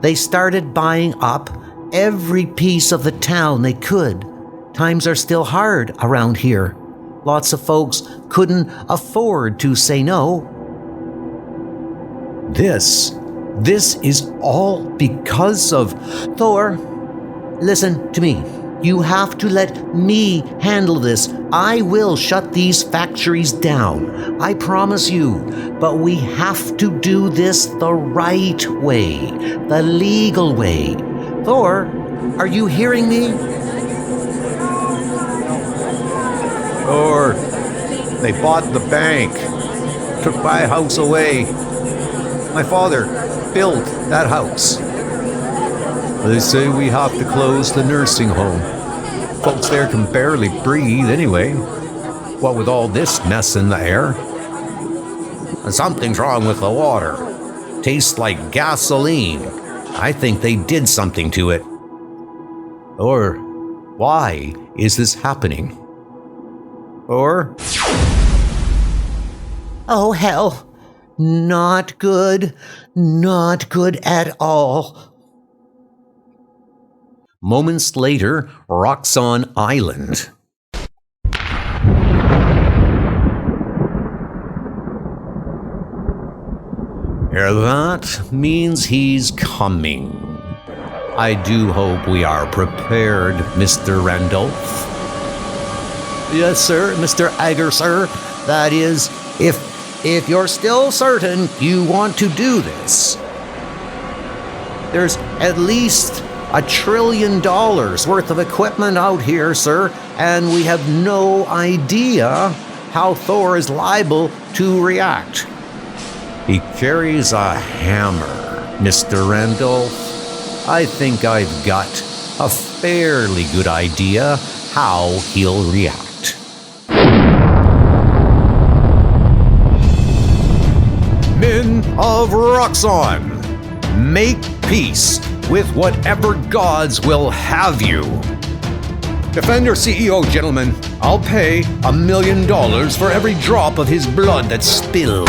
they started buying up every piece of the town they could. Times are still hard around here. Lots of folks couldn't afford to say no. This is all because of... Thor, listen to me. You have to let me handle this. I will shut these factories down. I promise you. But we have to do this the right way. The legal way. Thor, are you hearing me? Or they bought the bank, took my house away. My father built that house. They say we have to close the nursing home. Folks there can barely breathe anyway. What with all this mess in the air? And something's wrong with the water. Tastes like gasoline. I think they did something to it. Or why is this happening? Or... Oh, hell. Not good. Not good at all. Moments later, Roxxon Island. That means he's coming. I do hope we are prepared, Mr. Randolph. Yes, sir, Mr. Ager, sir. That is, if you're still certain you want to do this. There's at least $1 trillion worth of equipment out here, sir, and we have no idea how Thor is liable to react. He carries a hammer, Mr. Randolph. I think I've got a fairly good idea how he'll react. Men of Roxxon, make peace with whatever gods will have you. Defend your CEO, gentlemen. I'll pay $1 million for every drop of his blood that's spilled.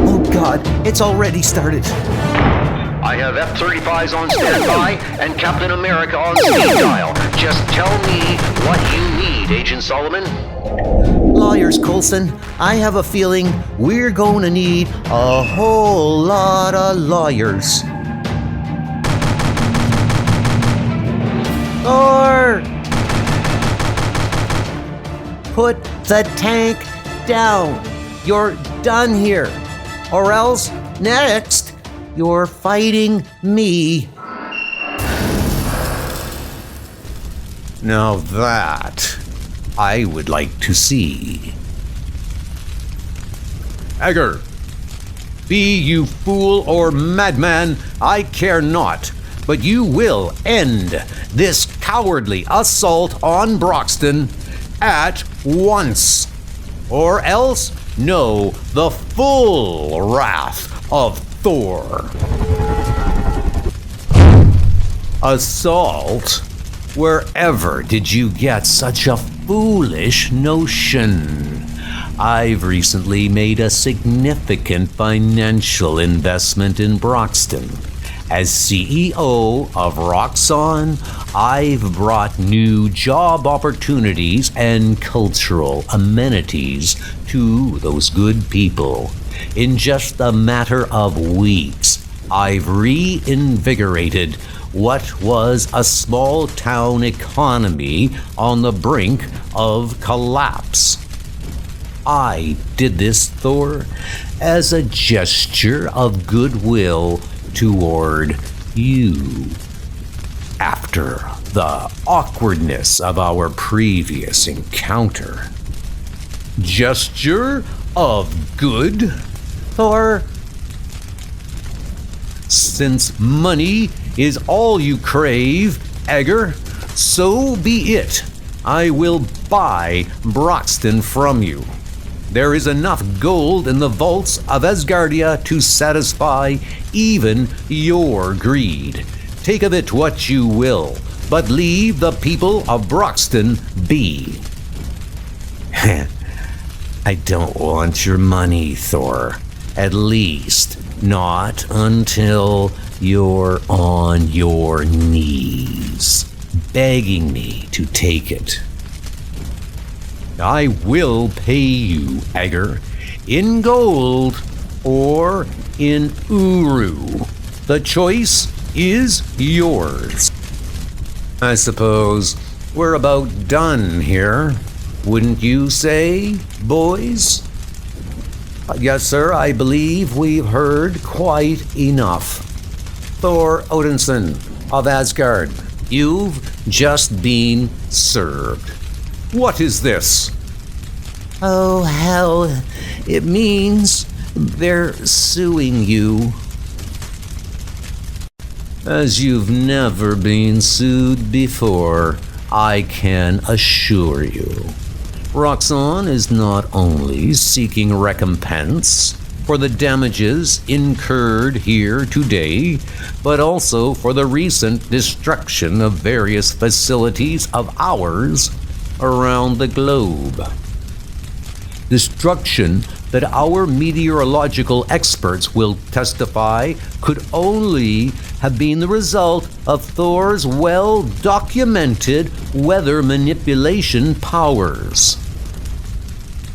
Oh God, it's already started. I have F-35s on standby and Captain America on speed dial. Just tell me what you need, Agent Solomon. Lawyers, Coulson. I have a feeling we're going to need a whole lot of lawyers. Thor! Put the tank down. You're done here. Or else, next, you're fighting me. Now that I would like to see. Ager, be you fool or madman, I care not, but you will end this cowardly assault on Broxton at once, or else know the full wrath of Thor. Assault? Wherever did you get such a foolish notion? I've recently made a significant financial investment in Broxton, As CEO of Roxxon, I've brought new job opportunities and cultural amenities to those good people. In just a matter of weeks, I've reinvigorated what was a small town economy on the brink of collapse. I did this, Thor, as a gesture of goodwill toward you. After the awkwardness of our previous encounter. Gesture of good, Thor? Since money is all you crave, Egger, so be it. I will buy Broxton from you. There is enough gold in the vaults of Asgardia to satisfy even your greed. Take of it what you will, but leave the people of Broxton be. I don't want your money, Thor. At least not until you're on your knees, begging me to take it. I will pay you, Egger, in gold or in Uru. The choice is yours. I suppose we're about done here, wouldn't you say, boys? Yes, sir, I believe we've heard quite enough. Thor Odinson of Asgard, you've just been served. What is this? Oh, hell, it means they're suing you. As you've never been sued before, I can assure you. Roxxon is not only seeking recompense for the damages incurred here today, but also for the recent destruction of various facilities of ours around the globe. Destruction that our meteorological experts will testify could only have been the result of Thor's well-documented weather manipulation powers.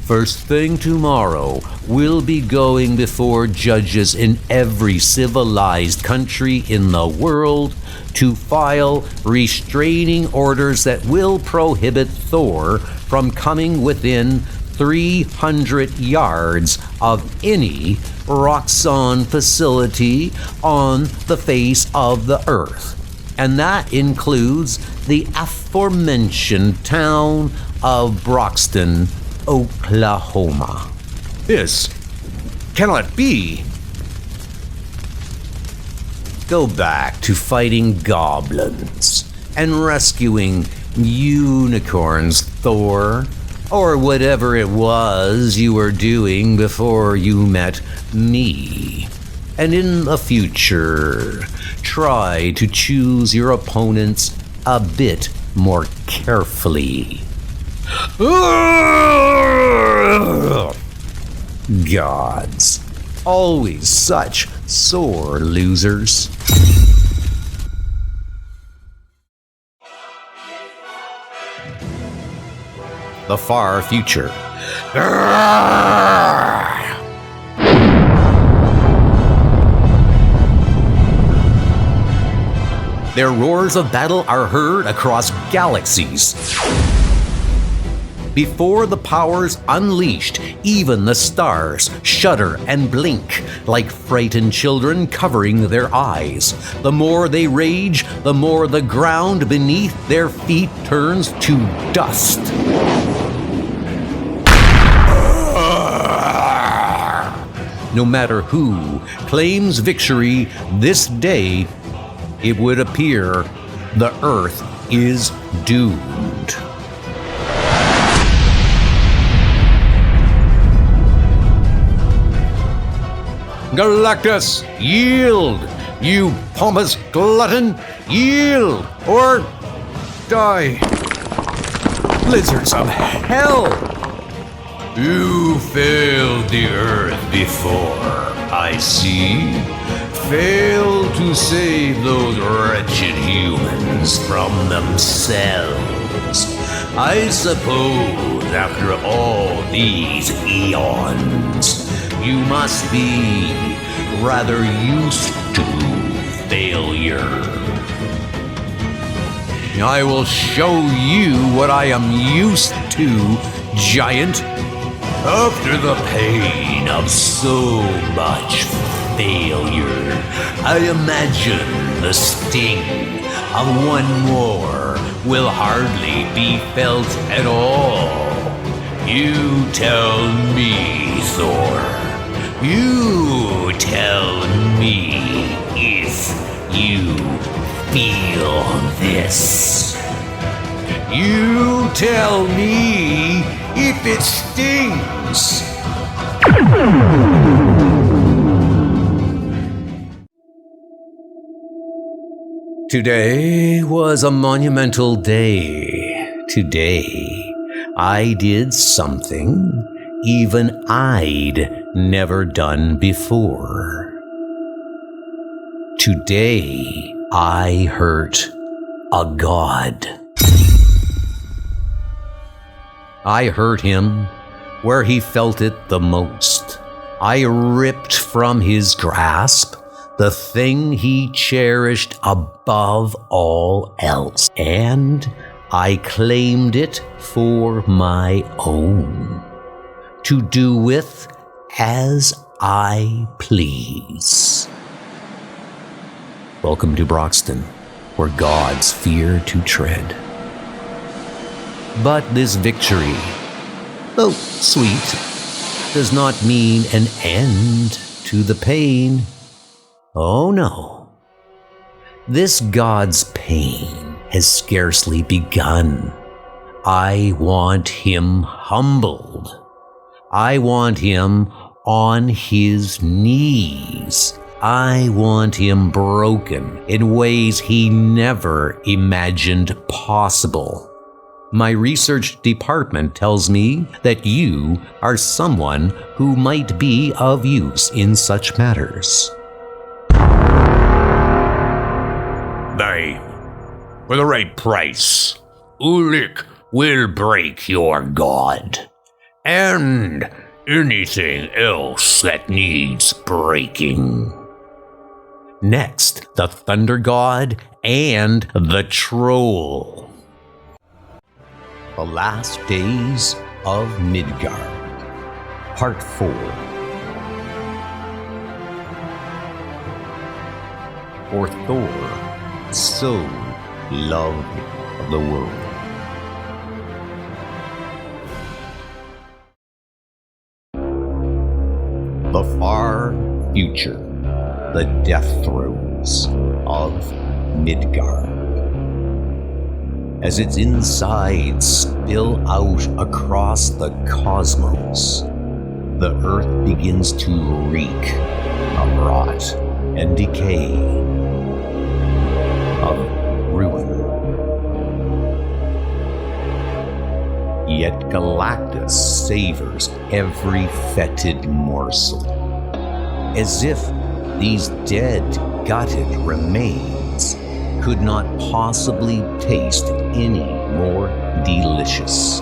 First thing tomorrow, we'll be going before judges in every civilized country in the world to file restraining orders that will prohibit Thor from coming within 300 yards of any Roxxon facility on the face of the Earth. And that includes the aforementioned town of Broxton, Oklahoma. This cannot be. Go back to fighting goblins and rescuing unicorns, Thor, or whatever it was you were doing before you met me. And in the future, try to choose your opponents a bit more carefully. Gods, always such sore losers. The far future. Their roars of battle are heard across galaxies. Before the powers unleashed, even the stars shudder and blink like frightened children covering their eyes. The more they rage, the more the ground beneath their feet turns to dust. No matter who claims victory this day, it would appear the Earth is doomed. Galactus, yield! You pompous glutton, yield! Or die! Lizards of hell! You failed the Earth before, I see. failed to save those wretched humans from themselves. I suppose after all these eons, you must be rather used to failure. I will show you what I am used to, giant. After the pain of so much failure, I imagine the sting of one more will hardly be felt at all. You tell me, Thor. You tell me if you feel this. You tell me if it stings. Today was a monumental day. Today, I did something even I'd never done before. Today, I hurt a god. I hurt him where he felt it the most. I ripped from his grasp the thing he cherished above all else, and I claimed it for my own, to do with as I please. Welcome to Broxton, where gods fear to tread. But this victory, though sweet, does not mean an end to the pain. Oh no. This god's pain has scarcely begun. I want him humbled. I want him on his knees. I want him broken in ways he never imagined possible. My research department tells me that you are someone who might be of use in such matters. They, for the right price, Ulik will break your god. And anything else that needs breaking. Next, the Thunder God and the Troll. The Last Days of Midgard, Part 4. For Thor so loved the world. The far future, the death throes of Midgard. As its insides spill out across the cosmos, the earth begins to reek of rot and decay, of ruin. Yet Galactus savors every fetid morsel, as if these dead, gutted remains could not possibly taste any more delicious.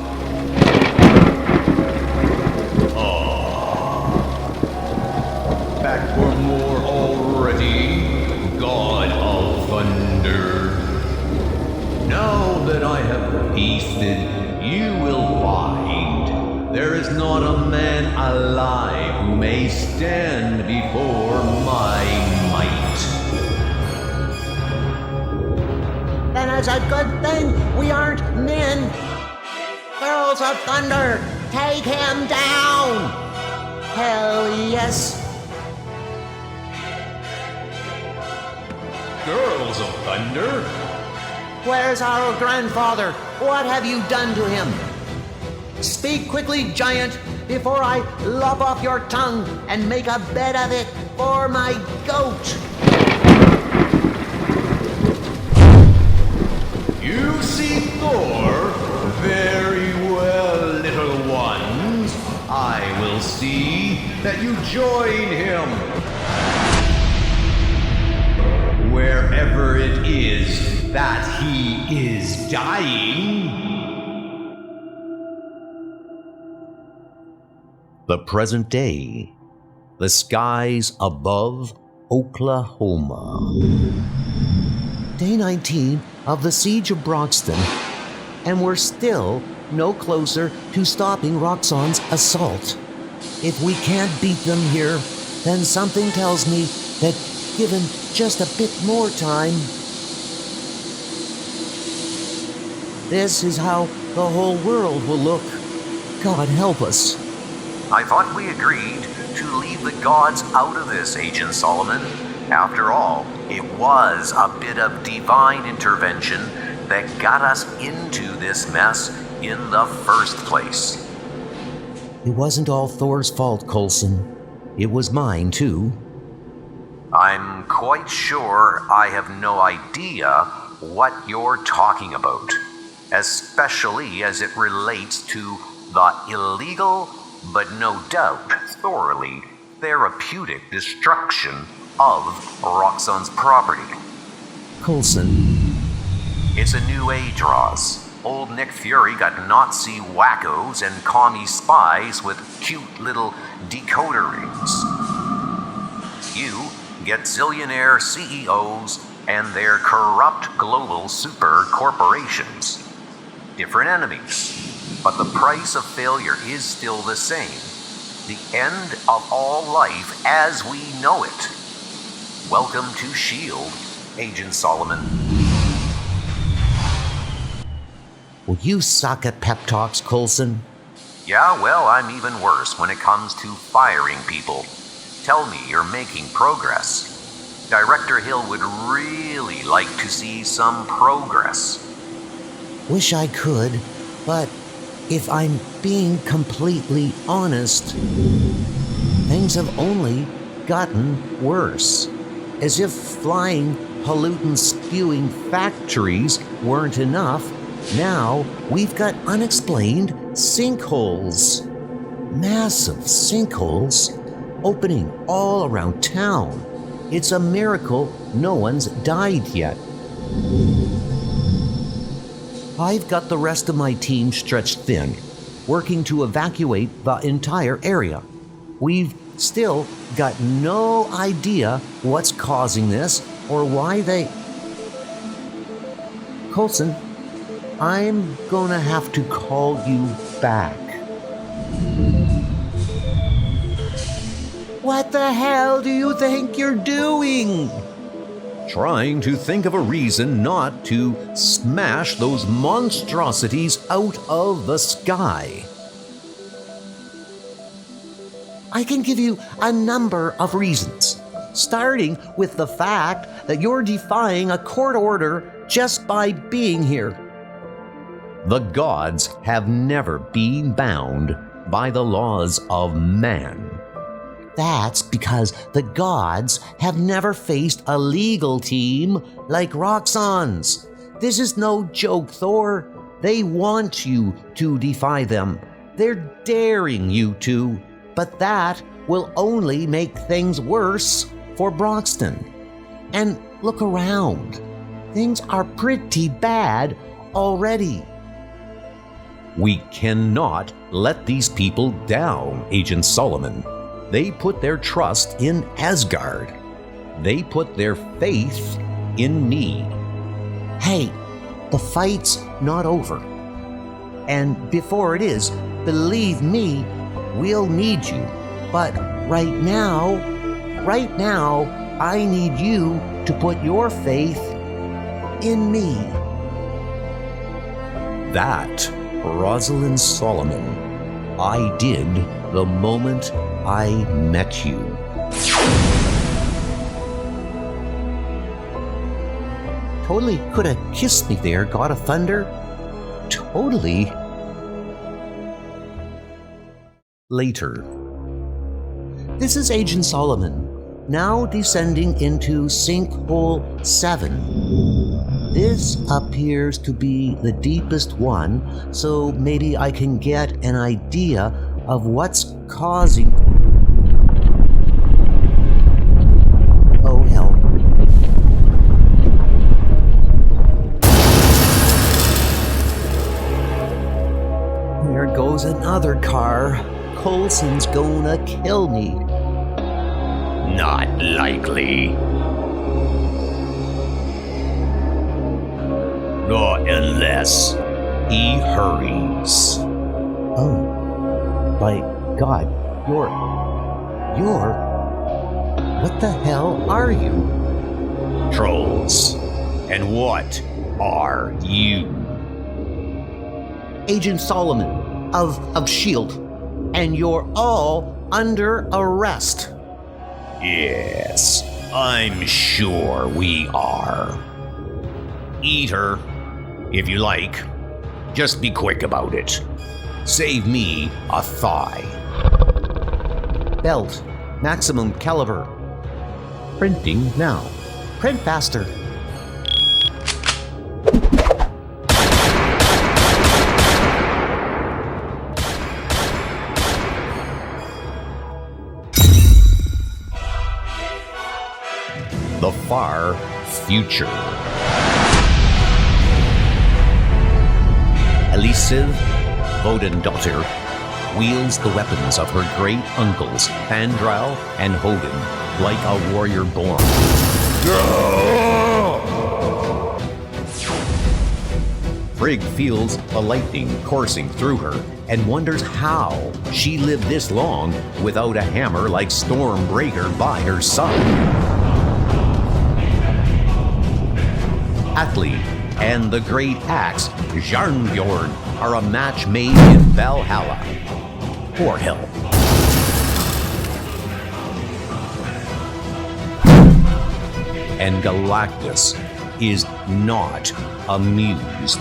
Back for more already, God of Thunder. Now that I have feasted, you will find there is not a man alive who may stand before my might. Then it's a good thing we aren't men. Girls of Thunder, take him down! Hell yes. Girls of Thunder? Where's our grandfather? What have you done to him? Speak quickly, giant, before I lop off your tongue and make a bed of it for my goat. You see Thor? Very well, little ones. I will see that you join him. wherever it is that he is dying. The present day, the skies above Oklahoma. Day 19 of the Siege of Broxton, and we're still no closer to stopping Roxxon's assault. If we can't beat them here, then something tells me that given just a bit more time, this is how the whole world will look. God help us. I thought we agreed to leave the gods out of this, Agent Solomon. After all, it was a bit of divine intervention that got us into this mess in the first place. It wasn't all Thor's fault, Coulson. It was mine, too. I'm quite sure I have no idea what you're talking about, especially as it relates to the illegal, but no doubt thoroughly therapeutic destruction of Roxxon's property. Coulson. It's a new age, Ross. Old Nick Fury got Nazi wackos and commie spies with cute little decoder rings. You get zillionaire CEOs and their corrupt global super corporations. Different enemies, but the price of failure is still the same. The end of all life as we know it. Welcome to S.H.I.E.L.D., Agent Solomon. Well, you suck at pep talks, Coulson. Yeah, well, I'm even worse when it comes to firing people. Tell me you're making progress. Director Hill would really like to see some progress. Wish I could, but if I'm being completely honest, things have only gotten worse. As if flying, pollutant-spewing factories weren't enough, now we've got unexplained sinkholes. Massive sinkholes opening all around town. It's a miracle no one's died yet. I've got the rest of my team stretched thin, working to evacuate the entire area. We've still got no idea what's causing this or why they... Coulson, I'm gonna have to call you back. What the hell do you think you're doing? Trying to think of a reason not to smash those monstrosities out of the sky. I can give you a number of reasons, starting with the fact that you're defying a court order just by being here. The gods have never been bound by the laws of man. That's because the gods have never faced a legal team like Roxxon's. This is no joke, Thor. They want you to defy them. They're daring you to, but that will only make things worse for Broxton. And look around. Things are pretty bad already. We cannot let these people down, Agent Solomon. They put their trust in Asgard. They put their faith in me. Hey, the fight's not over. And before it is, believe me, we'll need you. But right now, I need you to put your faith in me. That, Rosalind Solomon, I did the moment I met you. Totally could have kissed me there, God of Thunder. Totally. Later. This is Agent Solomon, now descending into Sinkhole 7. This appears to be the deepest one, so maybe I can get an idea of what's causing... Oh hell. goes another car, Coulson's gonna kill me. Not likely. Not unless he hurries. Oh, my God, you're... What the hell are you? Trolls. And what are you? Agent Solomon of S.H.I.E.L.D., and you're all under arrest. Yes, I'm sure we are. Eat her, if you like. Just be quick about it. Save me a thigh. Belt, maximum caliber. Printing now. Print faster. The far future. Elisiv Vodendottir wields the weapons of her great uncles, Fandral and Hogan, like a warrior born. Frigg feels the lightning coursing through her and wonders how she lived this long without a hammer like Stormbreaker by her side. Atli and the great axe Jarnbjorn are a match made in Valhalla or hell. And Galactus is not amused.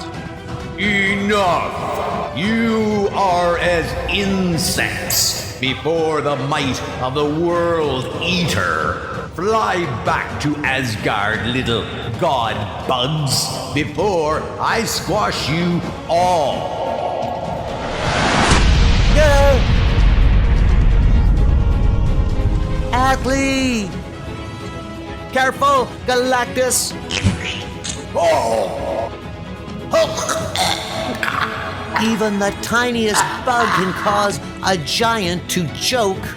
Enough! You are as insects before the might of the World Eater. Fly back to Asgard, little god bugs, before I squash you all. Atli! Careful, Galactus! Even the tiniest bug can cause a giant to choke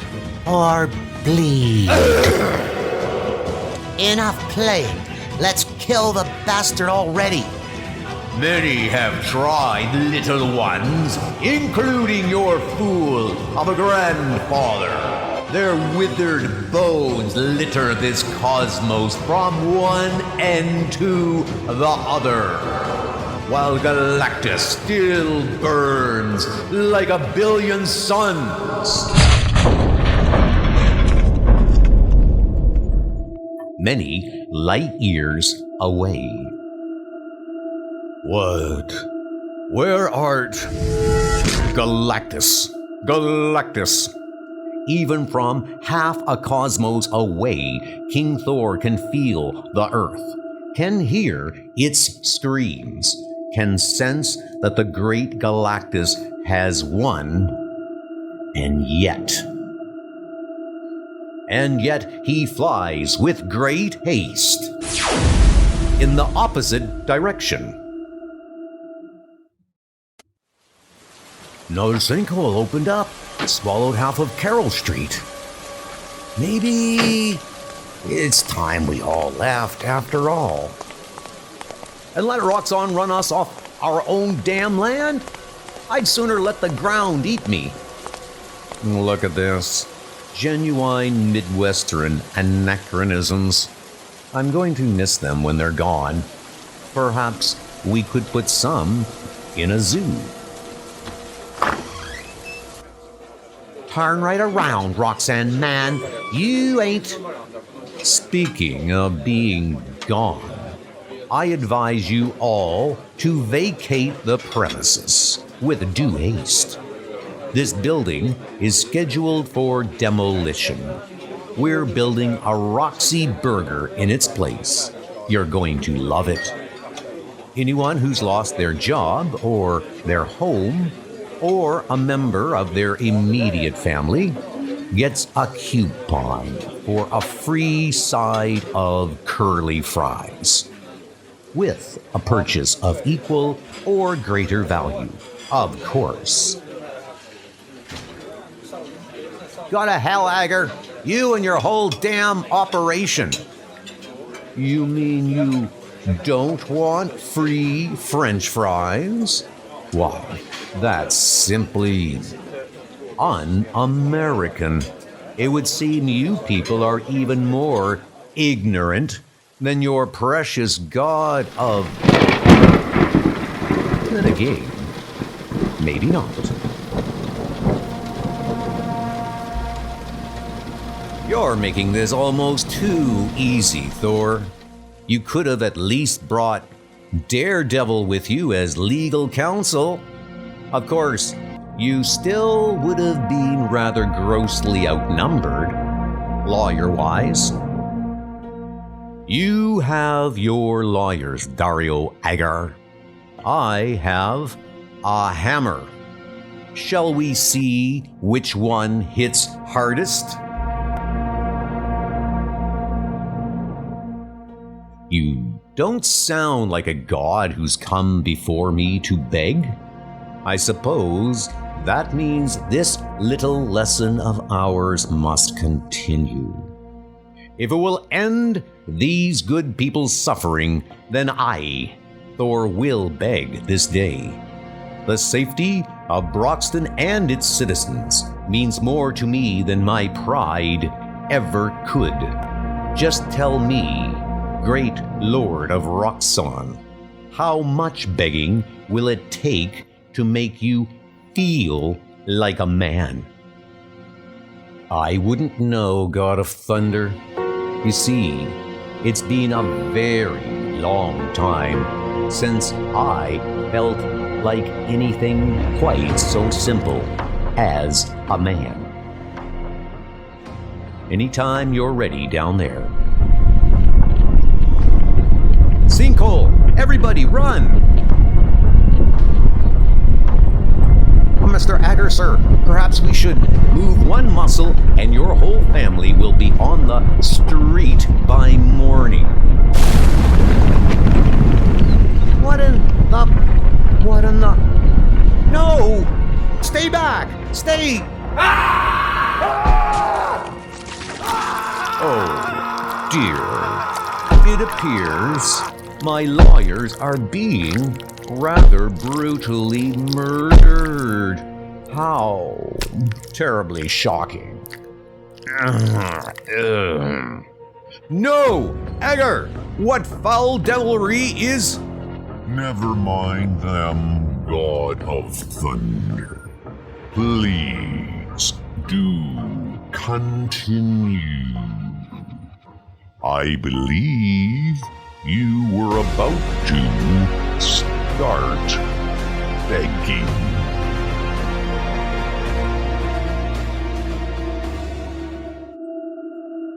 or bleed. Enough playing. Let's kill the bastard already. Many have tried, little ones, including your fool of a grandfather. Their withered bones litter this cosmos from one end to the other, while Galactus still burns like a billion suns. Many light years away. What? Where art? Galactus. Galactus. Even from half a cosmos away, King Thor can feel the earth, can hear its screams, can sense that the great Galactus has won, and yet he flies with great haste in the opposite direction. Another sinkhole opened up, swallowed half of Carroll Street. Maybe it's time we all left after all. And let Roxxon run us off our own damn land? I'd sooner let the ground eat me. Look at this. Genuine Midwestern anachronisms. I'm going to miss them when they're gone. Perhaps we could put some in a zoo. Turn right around, Roxanne man. You ain't... Speaking of being gone, I advise you all to vacate the premises with due haste. This building is scheduled for demolition. We're building a Roxy Burger in its place. You're going to love it. Anyone who's lost their job or their home or a member of their immediate family gets a coupon for a free side of curly fries with a purchase of equal or greater value, of course. Go to hell, Agar. You and your whole damn operation. You mean you don't want free French fries? Why, that's simply un-American. It would seem you people are even more ignorant than your precious god of... Then again, maybe not. You're making this almost too easy, Thor. You could have at least brought Daredevil with you as legal counsel. Of course, you still would have been rather grossly outnumbered, lawyer-wise. You have your lawyers, Dario Agar. I have a hammer. Shall we see which one hits hardest? You don't sound like a god who's come before me to beg. I suppose that means this little lesson of ours must continue. If it will end these good people's suffering, then I, Thor, will beg this day. The safety of Broxton and its citizens means more to me than my pride ever could. Just tell me, great Lord of Roxxon, how much begging will it take to make you feel like a man? I wouldn't know, God of Thunder. You see, it's been a very long time since I felt like anything quite so simple as a man. Anytime you're ready down there. Sinkhole! Everybody run! Mr. Agar, sir, perhaps we should move one muscle and your whole family will be on the street by morning. What in the... No! Stay back! Stay! Oh, dear. It appears my lawyers are being rather brutally murdered. How terribly shocking. No! Agar! What foul devilry is... Never mind them, God of Thunder. Please do continue. I believe you were about to start begging.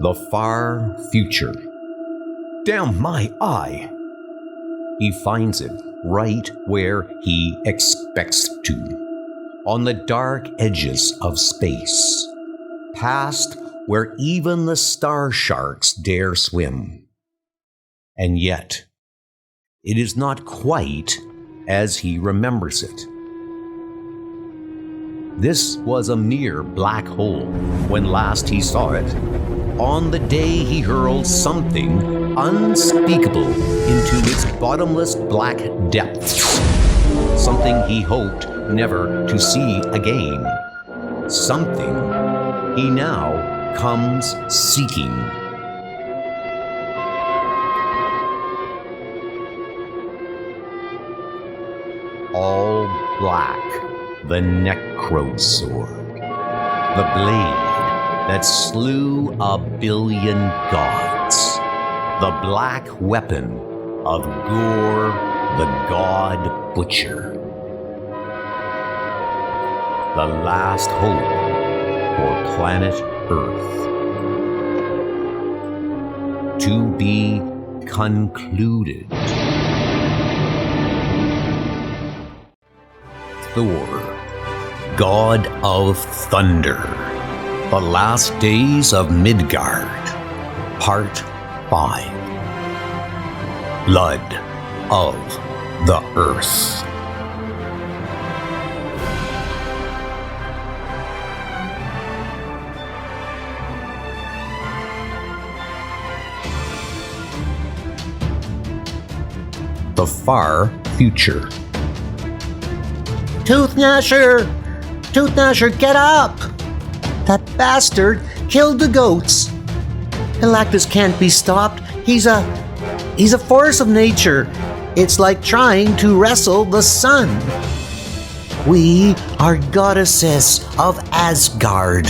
The far future. Damn my eye! He finds it right where he expects to, on the dark edges of space, past where even the star sharks dare swim. And yet, it is not quite as he remembers it. This was a mere black hole when last he saw it, on the day he hurled something unspeakable into its bottomless black depths, something he hoped never to see again, something he now comes seeking. All black, the necro sword, the blade that slew a billion gods, the black weapon of Gore, the god butcher, the last hope for planet Earth. To be concluded. Thor, God of Thunder, The Last Days of Midgard, Part 5. Blood of the Earth. the far future. Tooth-gnasher! Tooth-gnasher, get up! That bastard killed the goats. Galactus can't be stopped. He's a force of nature. It's like trying to wrestle the sun. We are goddesses of Asgard.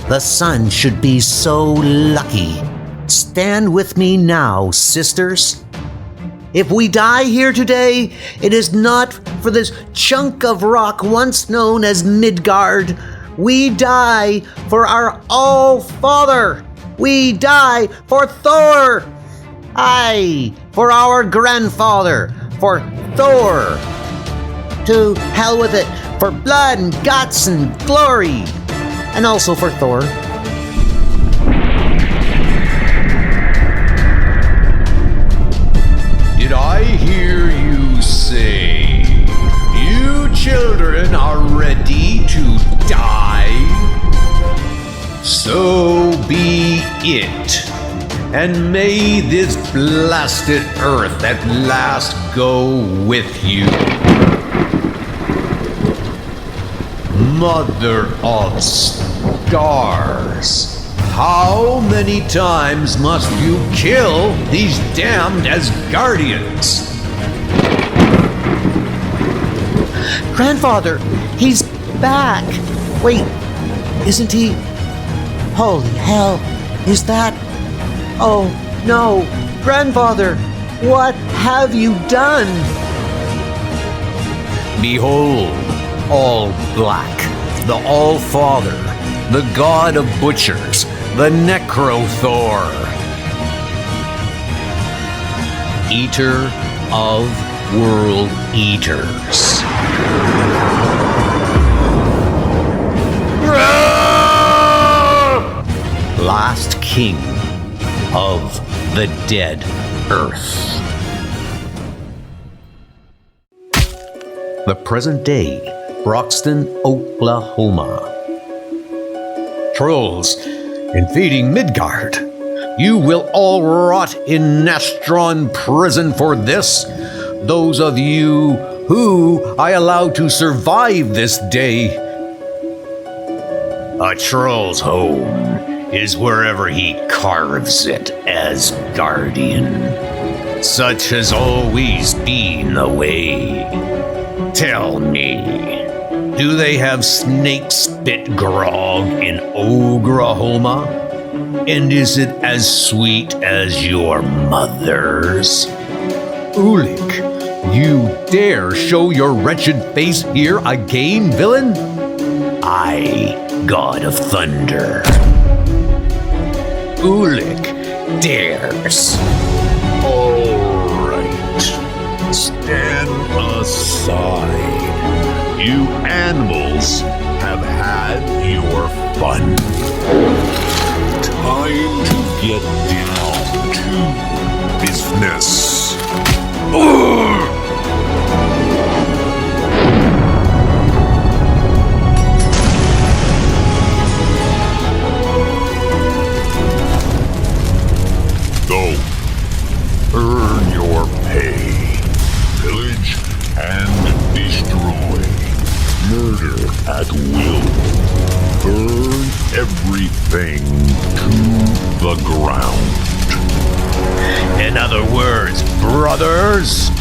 The sun should be so lucky. Stand with me now, sisters. If we die here today, it is not for this chunk of rock once known as Midgard. We die for our All-Father. We die for Thor. Aye, for our grandfather, for Thor. To hell with it, for blood and guts and glory. And also for Thor. Did I hear you say you children are ready to die? So be it. And may this blasted earth at last go with you. Mother of stars, how many times must you kill these damned Asgardians? Grandfather, he's back. Wait, isn't he? Holy hell, is that? Oh, no. Grandfather, what have you done? Behold, all black, the All-Father, the God of Butchers, the Necro-Thor, Eater of World Eaters. Last King of the Dead Earth. The present day, Broxton, Oklahoma. Trolls invading Midgard. You will all rot in Nastron prison for this. Those of you who I allow to survive this day. A troll's home is wherever he carves it as guardian. Such has always been the way. Tell me, do they have snake spit grog in Oklahoma? And is it as sweet as your mother's? Ulik, you dare show your wretched face here again, villain? I, God of Thunder. Ulik dares. All right. Stand aside. You animals have had your fun. Time to get down to business. Go. Earn your pay. Pillage and destroy. Murder at will. Burn everything to the ground. In other words, brothers,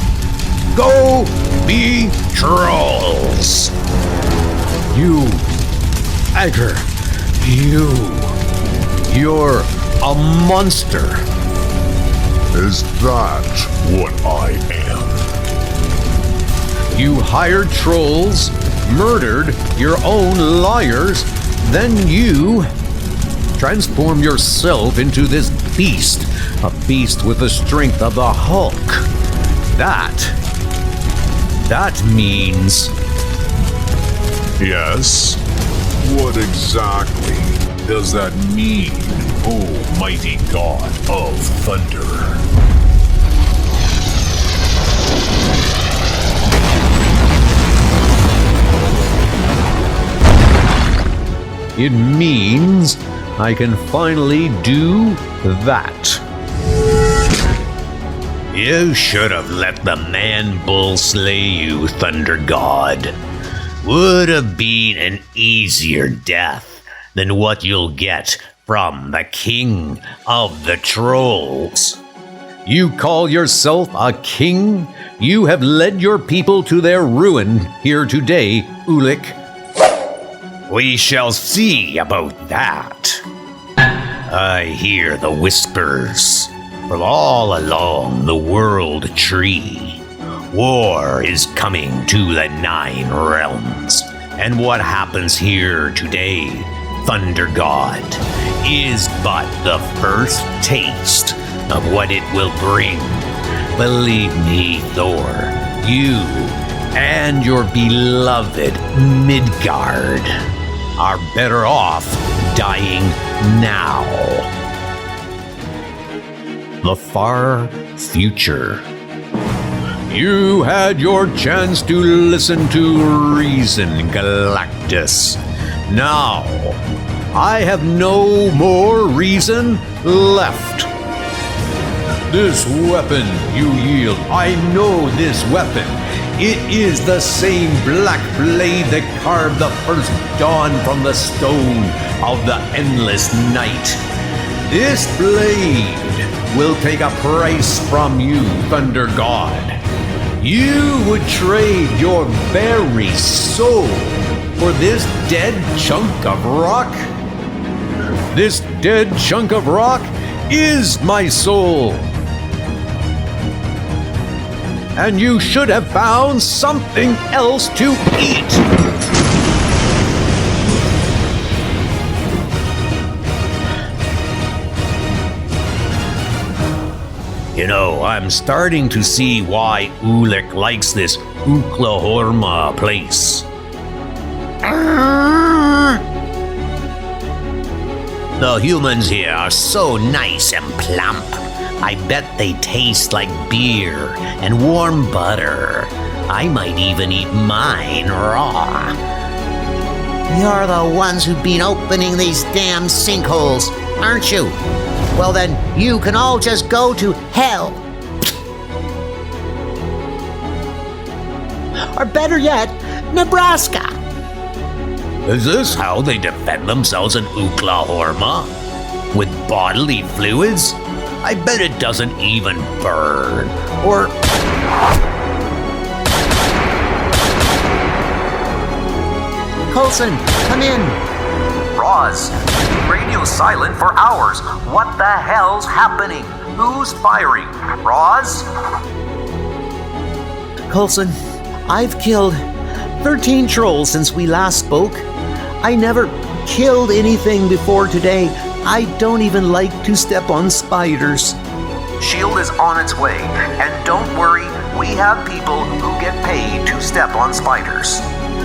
go be trolls. You, Edgar, you're a monster. Is that what I am? You hired trolls, murdered your own lawyers, then you transform yourself into this beast, a beast with the strength of the Hulk. That means... Yes? What exactly does that mean, oh mighty God of Thunder? It means I can finally do that. You should have let the man-bull slay you, Thunder God. Would have been an easier death than what you'll get from the king of the trolls. You call yourself a king? You have led your people to their ruin here today, Ulik. We shall see about that. I hear the whispers from all along the world tree. War is coming to the 9 realms, and what happens here today, Thunder God, is but the first taste of what it will bring. Believe me, Thor, you and your beloved Midgard are better off dying now. The far future. You had your chance to listen to reason, Galactus. Now, I have no more reason left. This weapon you yield, I know this weapon. It is the same black blade that carved the first dawn from the stone of the endless night. This blade will take a price from you, Thunder God. You would trade your very soul for this dead chunk of rock? This dead chunk of rock is my soul. And you should have found something else to eat. You know, I'm starting to see why Ulik likes this Oklahoma place. The humans here are so nice and plump. I bet they taste like beer and warm butter. I might even eat mine raw. You're the ones who've been opening these damn sinkholes, aren't you? Well then, you can all just go to hell. Or better yet, Nebraska. Is this how they defend themselves in Oklahoma? With bodily fluids? I bet it doesn't even burn. Or... Coulson, come in. Roz, radio's silent for hours. What the hell's happening? Who's firing? Roz? Coulson, I've killed 13 trolls since we last spoke. I never killed anything before today. I don't even like to step on spiders. Shield is on its way, and don't worry, we have people who get paid to step on spiders.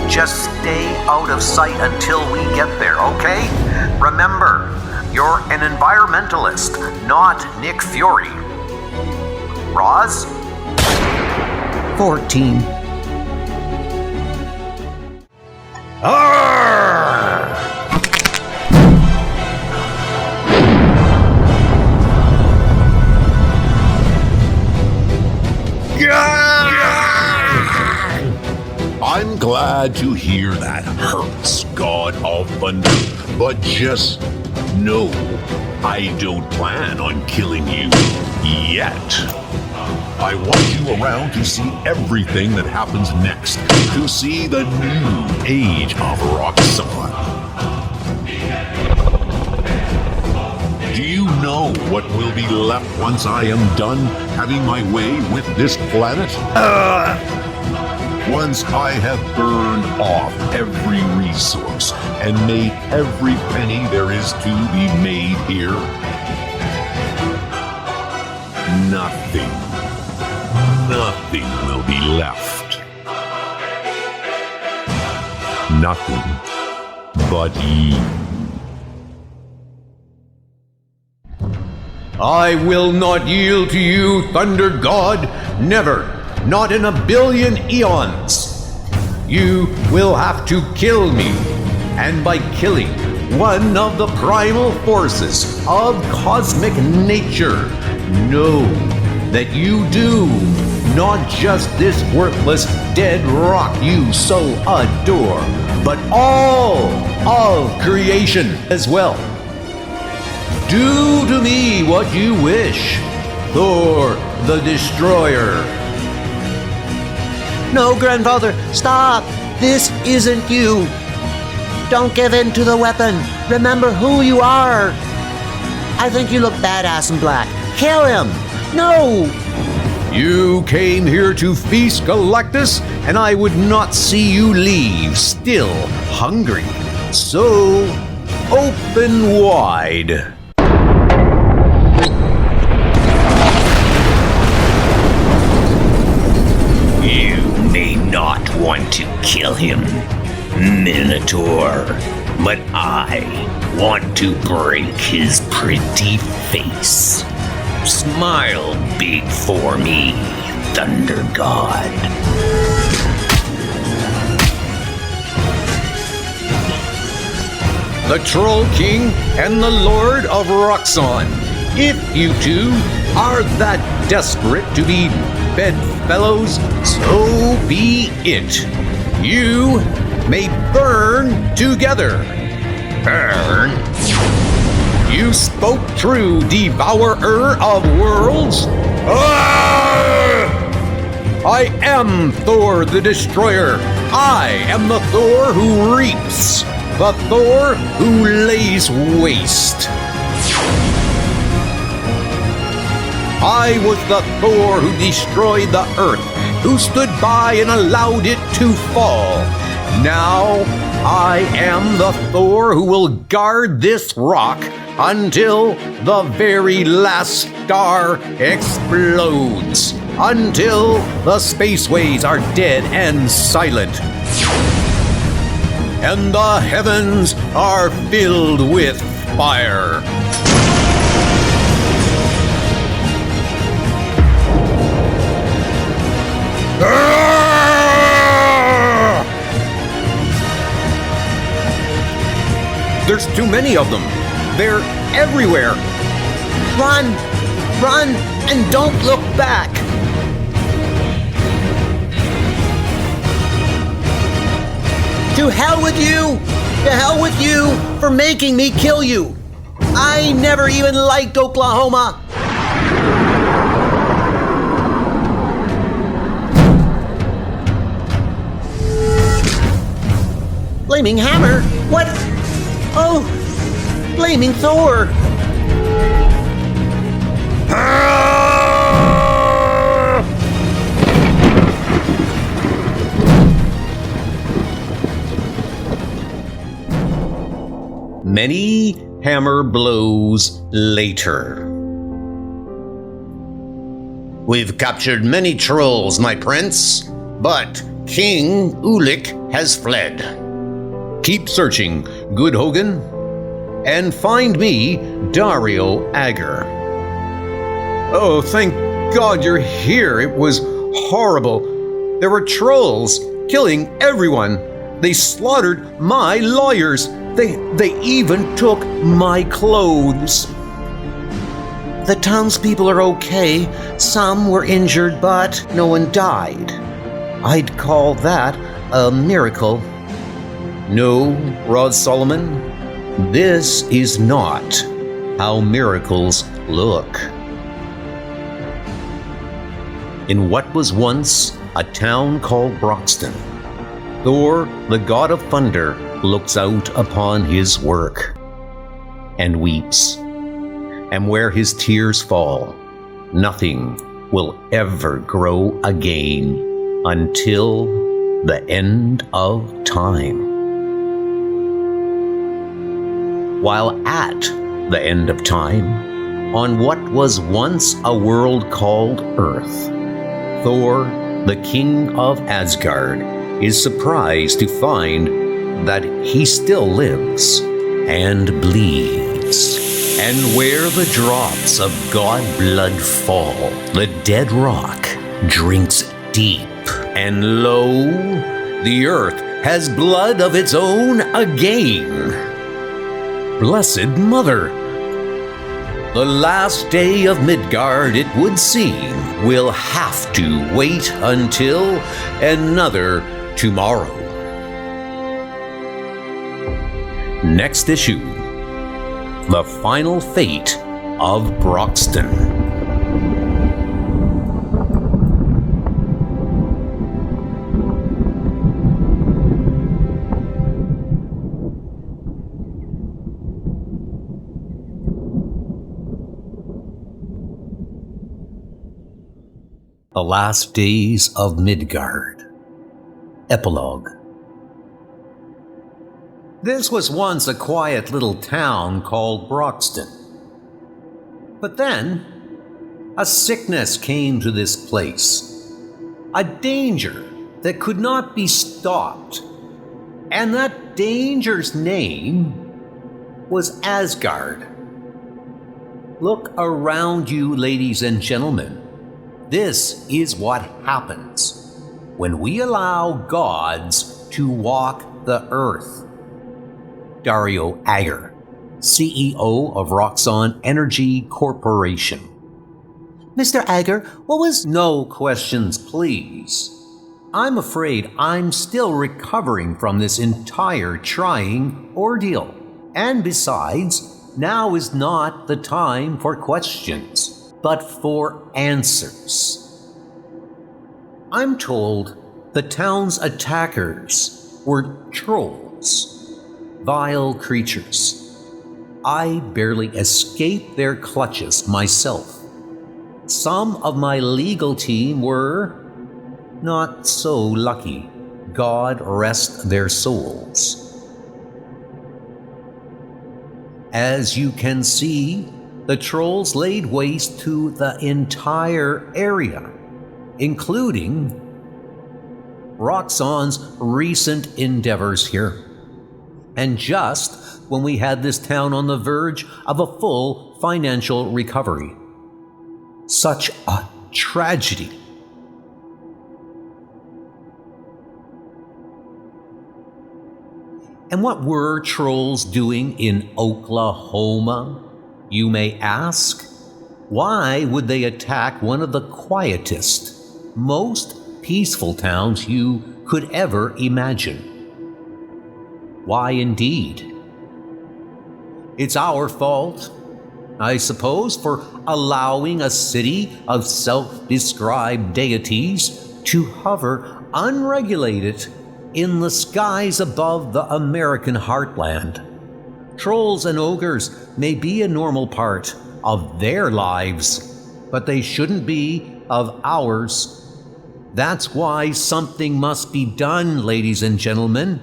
Just stay out of sight until we get there, okay? Remember, you're an environmentalist, not Nick Fury. Roz? 14. I'm glad to hear that hurts, God of Thunder, but just know I don't plan on killing you yet. I want you around to see everything that happens next, to see the new age of Roxxon. Do you know what will be left once I am done having my way with this planet? Once I have burned off every resource and made every penny there is to be made here, nothing will be left. Nothing but you. I will not yield to you, Thunder God, never. Not in a billion eons. You will have to kill me, and by killing one of the primal forces of cosmic nature, no, that you do not just this worthless dead rock you so adore, but all of creation as well. Do to me what you wish, Thor the Destroyer. No, Grandfather, stop! This isn't you! Don't give in to the weapon! Remember who you are! I think you look badass in black. Kill him! No! You came here to feast, Galactus, and I would not see you leave, still hungry. So, open wide. You may not want to kill him, Minotaur, but I want to break his pretty face. Smile big for me, Thunder God. The Troll King and the Lord of Roxxon. If you two are that desperate to be bedfellows, so be it. You may burn together. Burn? You spoke true, devourer of worlds. I am Thor the Destroyer. I am the Thor who reaps, the Thor who lays waste. I was the Thor who destroyed the earth, who stood by and allowed it to fall. Now I am the Thor who will guard this rock until the very last star explodes, until the spaceways are dead and silent, and the heavens are filled with fire. There's too many of them. They're everywhere. Run! Run! And don't look back! To hell with you! To hell with you for making me kill you! I never even liked Oklahoma! Flaming hammer? What? Oh! Flaming Thor! Many hammer blows later. We've captured many trolls, my prince, but King Ulik has fled. Keep searching, good Hogan, and find me Dario Agger. Oh, thank God you're here. It was horrible. There were trolls killing everyone. They slaughtered my lawyers. They even took my clothes. The townspeople are okay. Some were injured, but no one died. I'd call that a miracle. No, Rod Solomon, this is not how miracles look. In what was once a town called Broxton, Thor, the god of thunder, looks out upon his work and weeps. And where his tears fall, nothing will ever grow again until the end of time. While at the end of time, on what was once a world called Earth, Thor, the king of Asgard, is surprised to find that he still lives and bleeds. And where the drops of god blood fall, the dead rock drinks deep. And lo, the earth has blood of its own again. Blessed Mother! The last day of Midgard, it would seem, will have to wait until another tomorrow. Next issue, The Final Fate of Broxton. The Last Days of Midgard. Epilogue. This was once a quiet little town called Broxton. But then, a sickness came to this place. A danger that could not be stopped. And that danger's name was Asgard. Look around you, ladies and gentlemen. This is what happens when we allow gods to walk the earth. Dario Agger, CEO of Roxxon Energy Corporation. Mr. Agger, what was... No questions, please. I'm afraid I'm still recovering from this entire trying ordeal. And besides, now is not the time for questions, but for answers. I'm told the town's attackers were trolls, vile creatures. I barely escaped their clutches myself. Some of my legal team were not so lucky. God rest their souls. As you can see, the trolls laid waste to the entire area, including Roxxon's recent endeavors here. And just when we had this town on the verge of a full financial recovery. Such a tragedy. And what were trolls doing in Oklahoma, you may ask? Why would they attack one of the quietest, most peaceful towns you could ever imagine? Why indeed? It's our fault, I suppose, for allowing a city of self-described deities to hover unregulated in the skies above the American heartland. Trolls and ogres may be a normal part of their lives, but they shouldn't be of ours. That's why something must be done, ladies and gentlemen,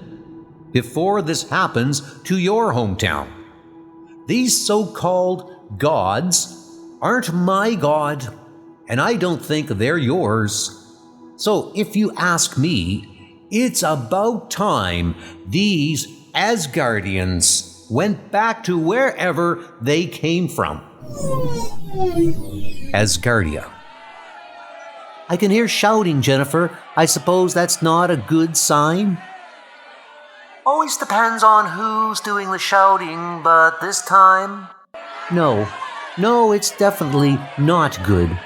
before this happens to your hometown. These so-called gods aren't my god, and I don't think they're yours. So if you ask me, it's about time these Asgardians went back to wherever they came from. Asgardia. I can hear shouting, Jennifer. I suppose that's not a good sign? Always depends on who's doing the shouting, but this time... No, it's definitely not good.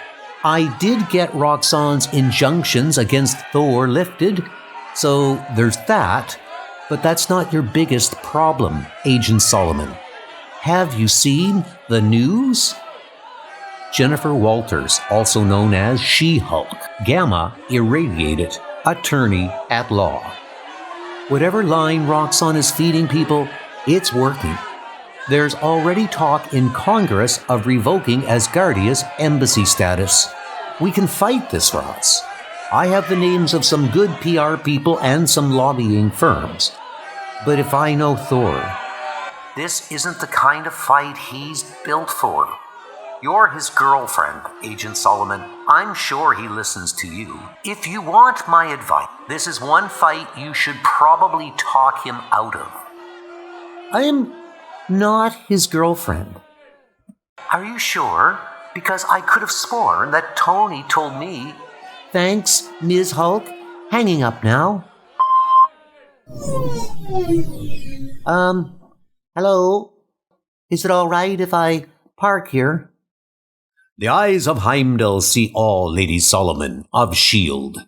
I did get Roxxon's injunctions against Thor lifted, so there's that, but that's not your biggest problem, Agent Solomon. Have you seen the news? Jennifer Walters, also known as She-Hulk, Gamma Irradiated, Attorney at Law. Whatever line Roxxon is feeding people, it's working. There's already talk in Congress of revoking Asgardia's embassy status. We can fight this, Ross. I have the names of some good PR people and some lobbying firms. But if I know Thor, this isn't the kind of fight he's built for. You're his girlfriend, Agent Solomon. I'm sure he listens to you. If you want my advice, this is one fight you should probably talk him out of. I am not his girlfriend. Are you sure? Because I could have sworn that Tony told me... Thanks, Ms. Hulk. Hanging up now. Hello? Is it all right if I park here. The eyes of Heimdall see all, Lady Solomon of S.H.I.E.L.D.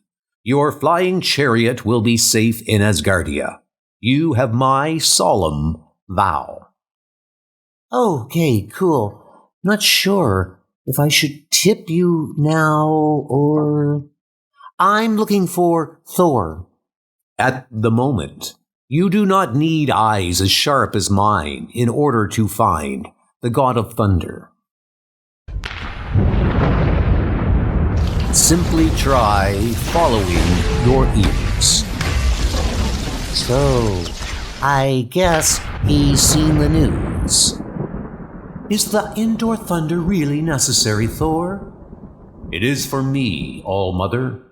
Your flying chariot will be safe in Asgardia. You have my solemn vow. Okay, cool. Not sure if I should tip you now or... I'm looking for Thor. At the moment, you do not need eyes as sharp as mine in order to find the god of thunder. Simply try following your ears. So, I guess he's seen the news. Is the indoor thunder really necessary, Thor? It is for me, All-Mother.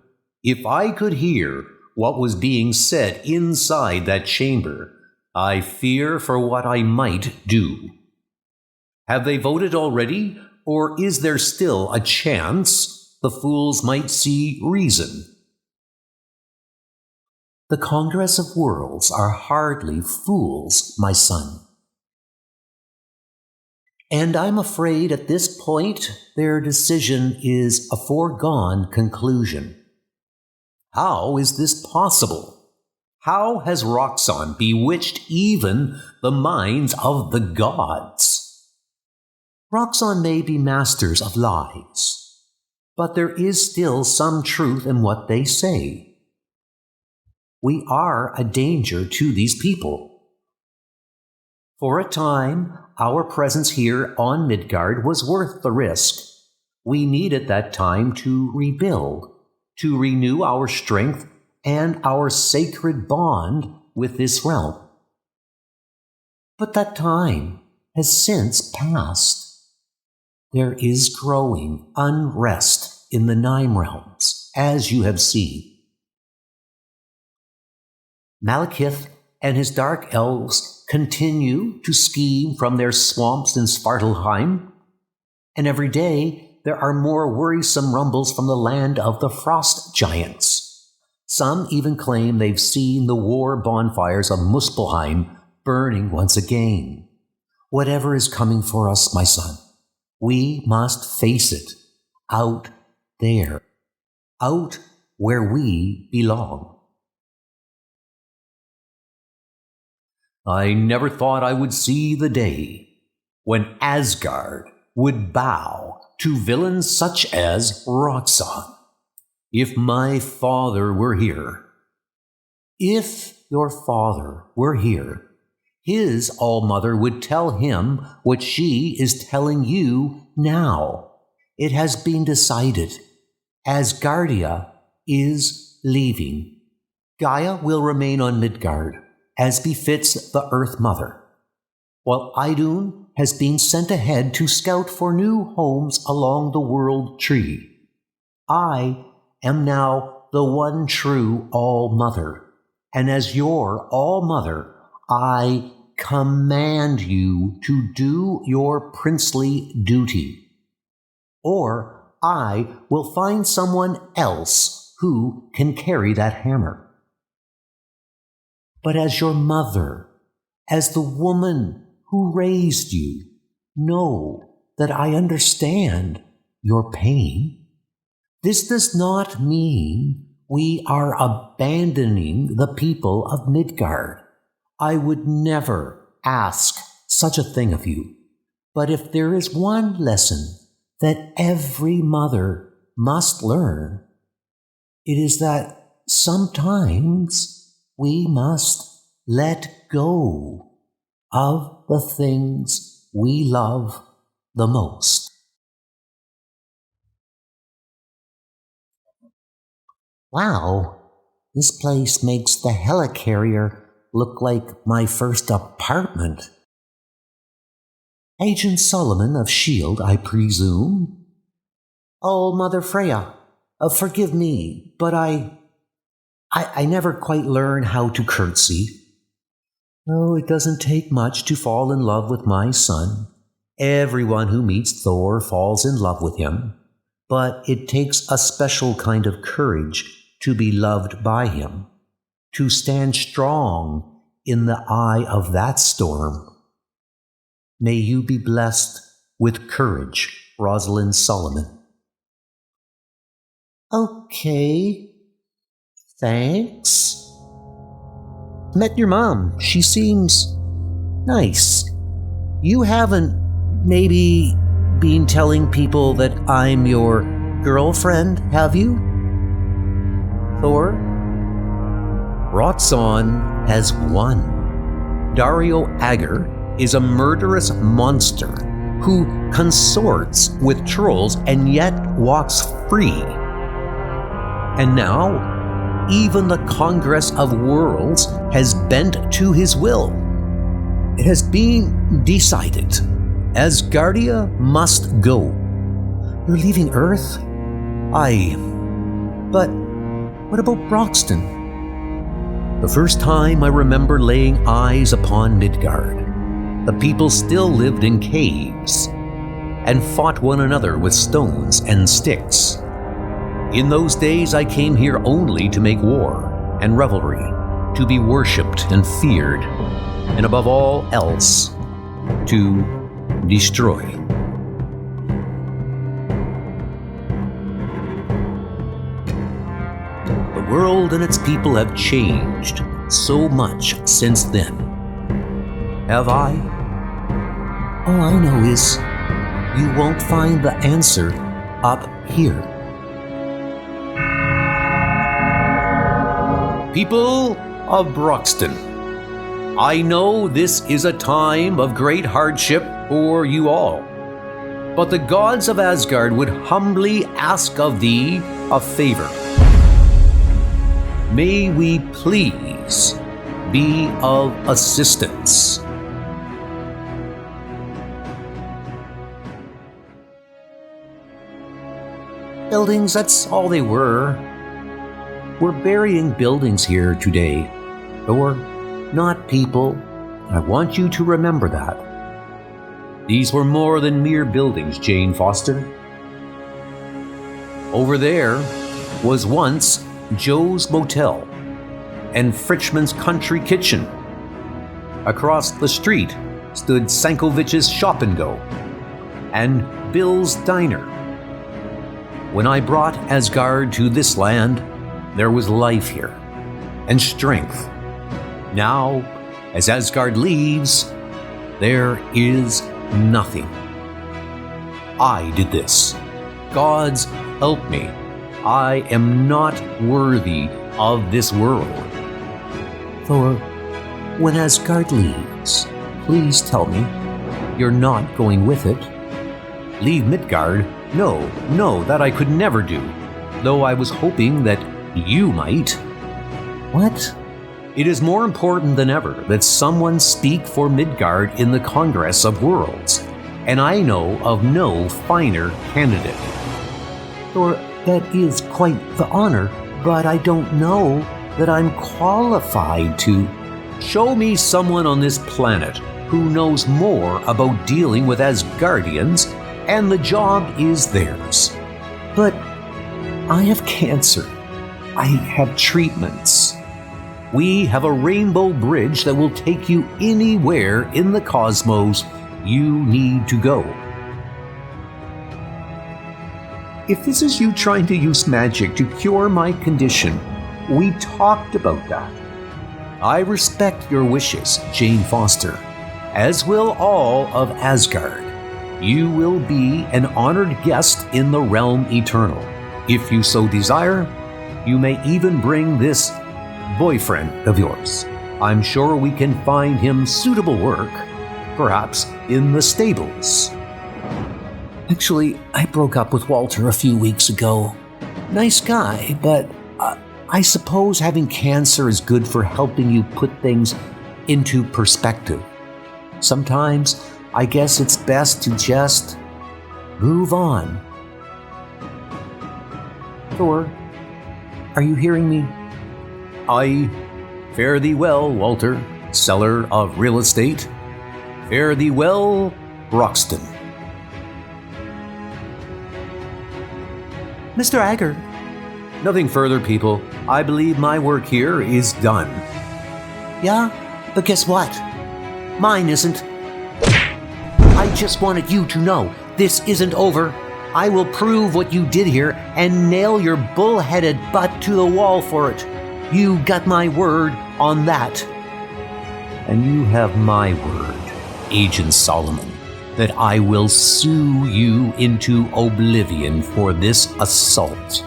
If I could hear what was being said inside that chamber, I fear for what I might do. Have they voted already, or is there still a chance the fools might see reason? The Congress of Worlds are hardly fools, my son. And I'm afraid at this point their decision is a foregone conclusion. How is this possible? How has Roxxon bewitched even the minds of the gods? Roxxon may be masters of lies, but there is still some truth in what they say. We are a danger to these people. For a time, our presence here on Midgard was worth the risk. We needed that time to rebuild, to renew our strength and our sacred bond with this realm. But that time has since passed. There is growing unrest in the Nine Realms, as you have seen. Malekith and his dark elves continue to scheme from their swamps in Svartalfheim, and every day there are more worrisome rumbles from the land of the frost giants. Some even claim they've seen the war bonfires of Muspelheim burning once again. Whatever is coming for us, my son, we must face it out there, out where we belong. I never thought I would see the day when Asgard would bow to villains such as Roxxon. If my father were here, if your father were here, his All-Mother would tell him what she is telling you now. It has been decided. Asgardia is leaving. Gaia will remain on Midgard, as befits the Earth Mother, while Idun has been sent ahead to scout for new homes along the world tree. I am now the one true All-Mother, and as your All-Mother, I command you to do your princely duty, or I will find someone else who can carry that hammer. But as your mother, as the woman who raised you, know that I understand your pain. This does not mean we are abandoning the people of Midgard. I would never ask such a thing of you. But if there is one lesson that every mother must learn, it is that sometimes we must let go of the things we love the most. Wow, this place makes the helicarrier look like my first apartment. Agent Solomon of S.H.I.E.L.D., I presume? Oh, Mother Freya, forgive me, but I never quite learned how to curtsy. Oh, it doesn't take much to fall in love with my son. Everyone who meets Thor falls in love with him. But it takes a special kind of courage to be loved by him, to stand strong in the eye of that storm. May you be blessed with courage, Rosalind Solomon. Okay. Thanks. Met your mom. She seems nice. You haven't maybe been telling people that I'm your girlfriend, have you? Thor? Rotson has won. Dario Agger is a murderous monster who consorts with trolls and yet walks free. And now, even the Congress of Worlds has bent to his will. It has been decided. Asgardia must go. You're leaving Earth? But what about Broxton? The first time I remember laying eyes upon Midgard, the people still lived in caves and fought one another with stones and sticks. In those days I came here only to make war and revelry, to be worshipped and feared, and above all else, to destroy. The world and its people have changed so much since then. Have I? All I know is you won't find the answer up here. People of Broxton, I know this is a time of great hardship for you all, but the gods of Asgard would humbly ask of thee a favor. May we please be of assistance. Buildings, that's all they were. We're burying buildings here today, or not people. I want you to remember that. These were more than mere buildings, Jane Foster. Over there was once Joe's Motel and Fritchman's Country Kitchen. Across the street stood Sankovich's Shop and Go and Bill's Diner. When I brought Asgard to this land, there was life here and strength. Now, as Asgard leaves, there is nothing. I did this. Gods help me. I am not worthy of this world. Thor, when Asgard leaves, please tell me you're not going with it. Leave Midgard? No, that I could never do, though I was hoping that you might. What? It is more important than ever that someone speak for Midgard in the Congress of Worlds, and I know of no finer candidate. Thor, that is quite the honor, but I don't know that I'm qualified to. Show me someone on this planet who knows more about dealing with Asgardians, and the job is theirs. But I have cancer. I have treatments. We have a rainbow bridge that will take you anywhere in the cosmos you need to go. If this is you trying to use magic to cure my condition, we talked about that. I respect your wishes, Jane Foster, as will all of Asgard. You will be an honored guest in the realm eternal. If you so desire, you may even bring this boyfriend of yours. I'm sure we can find him suitable work, perhaps in the stables. Actually, I broke up with Walter a few weeks ago. Nice guy, but I suppose having cancer is good for helping you put things into perspective. Sometimes I guess it's best to just move on. Thor, are you hearing me? I fare thee well, Walter, seller of real estate. Fare thee well, Broxton. Mr. Agger. Nothing further, people. I believe my work here is done. Yeah, but guess what? Mine isn't. I just wanted you to know this isn't over. I will prove what you did here and nail your bull-headed butt to the wall for it. You got my word on that. And you have my word, Agent Solomon, that I will sue you into oblivion for this assault.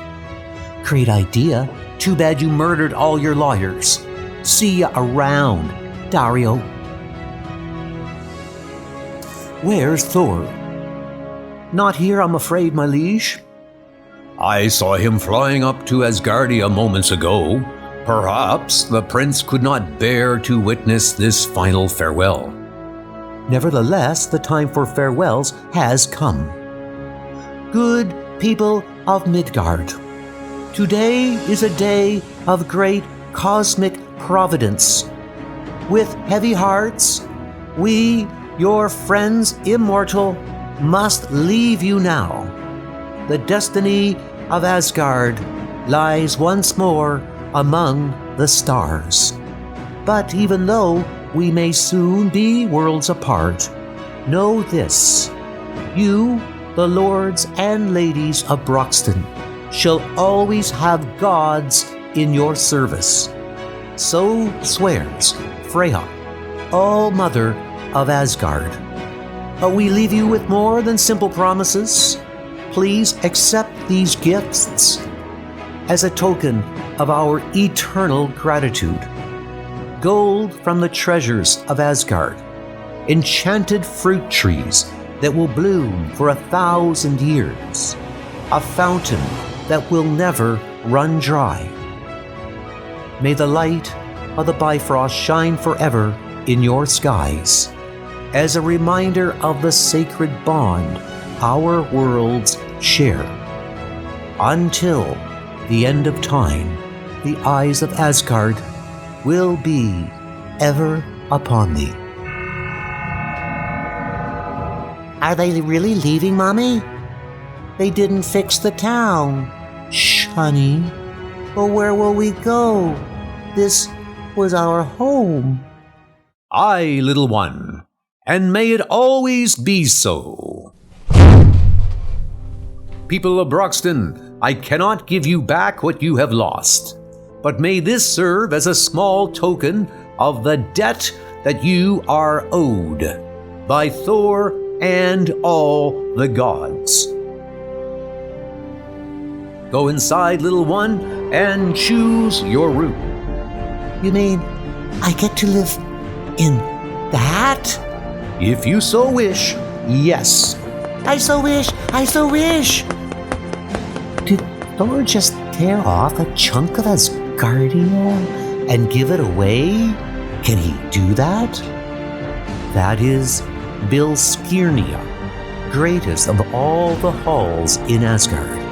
Great idea. Too bad you murdered all your lawyers. See ya around, Dario. Where's Thor? Not here, I'm afraid, my liege. I saw him flying up to Asgardia moments ago. Perhaps the prince could not bear to witness this final farewell. Nevertheless, the time for farewells has come. Good people of Midgard, today is a day of great cosmic providence. With heavy hearts, we, your friends immortal, must leave you now. The destiny of Asgard lies once more among the stars. But even though we may soon be worlds apart, know this: you, the lords and ladies of Broxton, shall always have gods in your service. So swears Freyja, All-Mother of Asgard. But we leave you with more than simple promises. Please accept these gifts as a token of our eternal gratitude. Gold from the treasures of Asgard, enchanted fruit trees that will bloom for 1,000 years, a fountain that will never run dry. May the light of the Bifrost shine forever in your skies, as a reminder of the sacred bond our worlds share. Until the end of time, the eyes of Asgard will be ever upon thee. Are they really leaving, Mommy? They didn't fix the town. Shh, honey. But where will we go? This was our home. Aye, little one, and may it always be so. People of Broxton, I cannot give you back what you have lost, but may this serve as a small token of the debt that you are owed by Thor and all the gods. Go inside, little one, and choose your room. You mean I get to live in that? If you so wish, yes. I so wish! I so wish! Did Thor just tear off a chunk of Asgardia and give it away? Can he do that? That is Bilskirnia, greatest of all the halls in Asgard.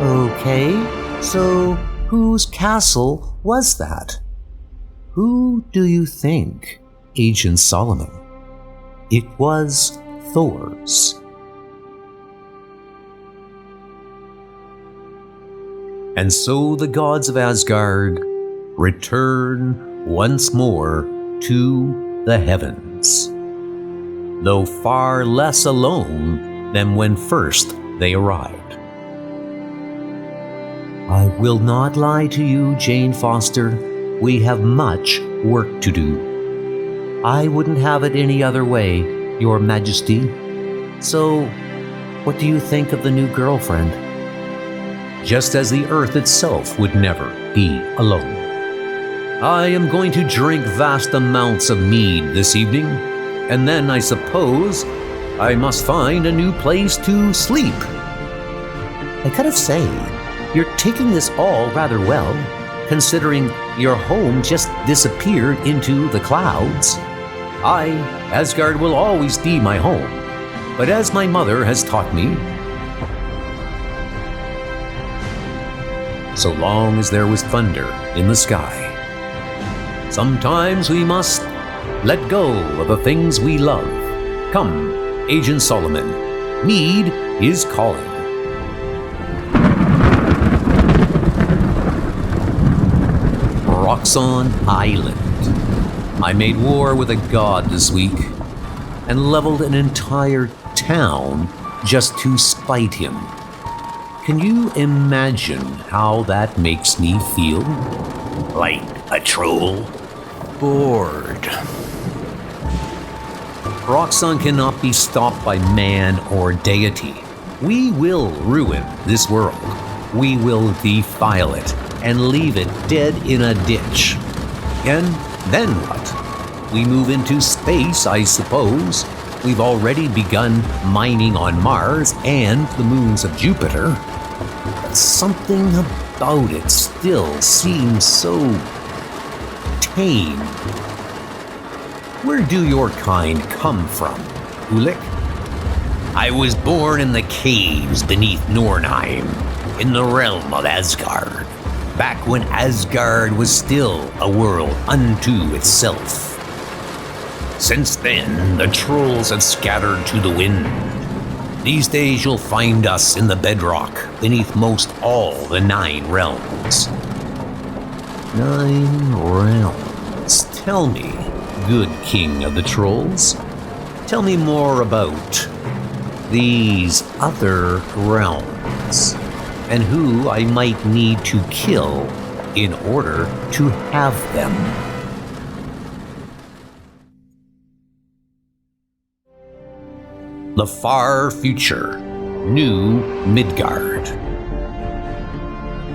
Okay, so whose castle was that? Who do you think, Agent Solomon? It was Thor's. And so the gods of Asgard return once more to the heavens, though far less alone than when first they arrived. I will not lie to you, Jane Foster. We have much work to do. I wouldn't have it any other way, Your Majesty. So, what do you think of the new girlfriend? Just as the earth itself would never be alone. I am going to drink vast amounts of mead this evening, and then I suppose I must find a new place to sleep. I gotta say, you're taking this all rather well, considering your home just disappeared into the clouds. Asgard will always be my home, but as my mother has taught me, so long as there was thunder in the sky, sometimes we must let go of the things we love. Come, Agent Solomon, mead is calling. Roxon Island. I made war with a god this week. and leveled an entire town just to spite him. Can you imagine how that makes me feel? Like a troll? Bored. Roxxon cannot be stopped by man or deity. We will ruin this world. We will defile it and leave it dead in a ditch. And then what? We move into space, I suppose. We've already begun mining on Mars and the moons of Jupiter. But something about it still seems so tame. Where do your kind come from, Ulik? I was born in the caves beneath Nornheim, in the realm of Asgard, back when Asgard was still a world unto itself. Since then, the trolls have scattered to the wind. These days you'll find us in the bedrock beneath most all the 9 realms. 9 realms. Tell me, good king of the trolls, tell me more about these other realms and who I might need to kill in order to have them. The far future, New Midgard.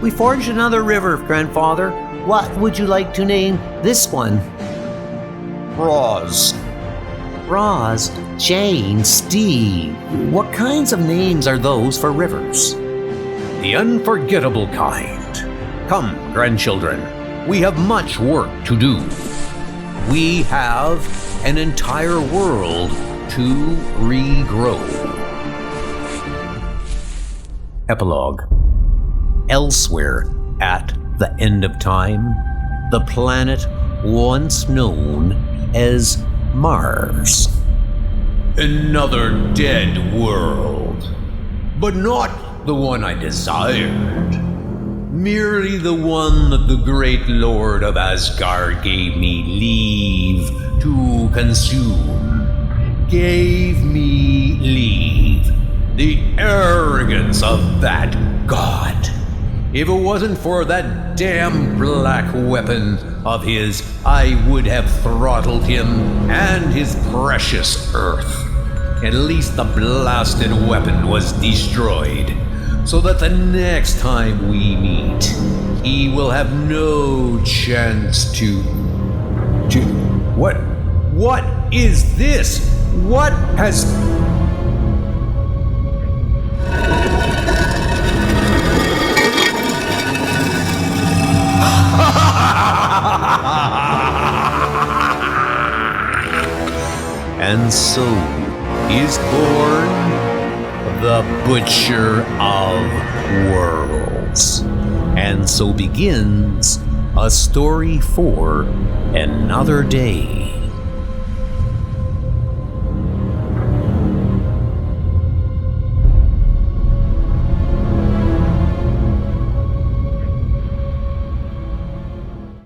We forged another river, grandfather. What would you like to name this one? Roz. Roz, Jane, Steve. What kinds of names are those for rivers? The unforgettable kind. Come, grandchildren, we have much work to do. We have an entire world to regrow. Epilogue. Elsewhere, at the end of time, the planet once known as Mars. Another dead world. But not the one I desired. Merely the one that the great Lord of Asgard gave me leave to consume. Gave me leave. The arrogance of that god. If it wasn't for that damn black weapon of his, I would have throttled him and his precious earth. At least the blasted weapon was destroyed, so that the next time we meet, he will have no chance to... What is this? What has... And so is born the Butcher of Worlds. And so begins a story for another day.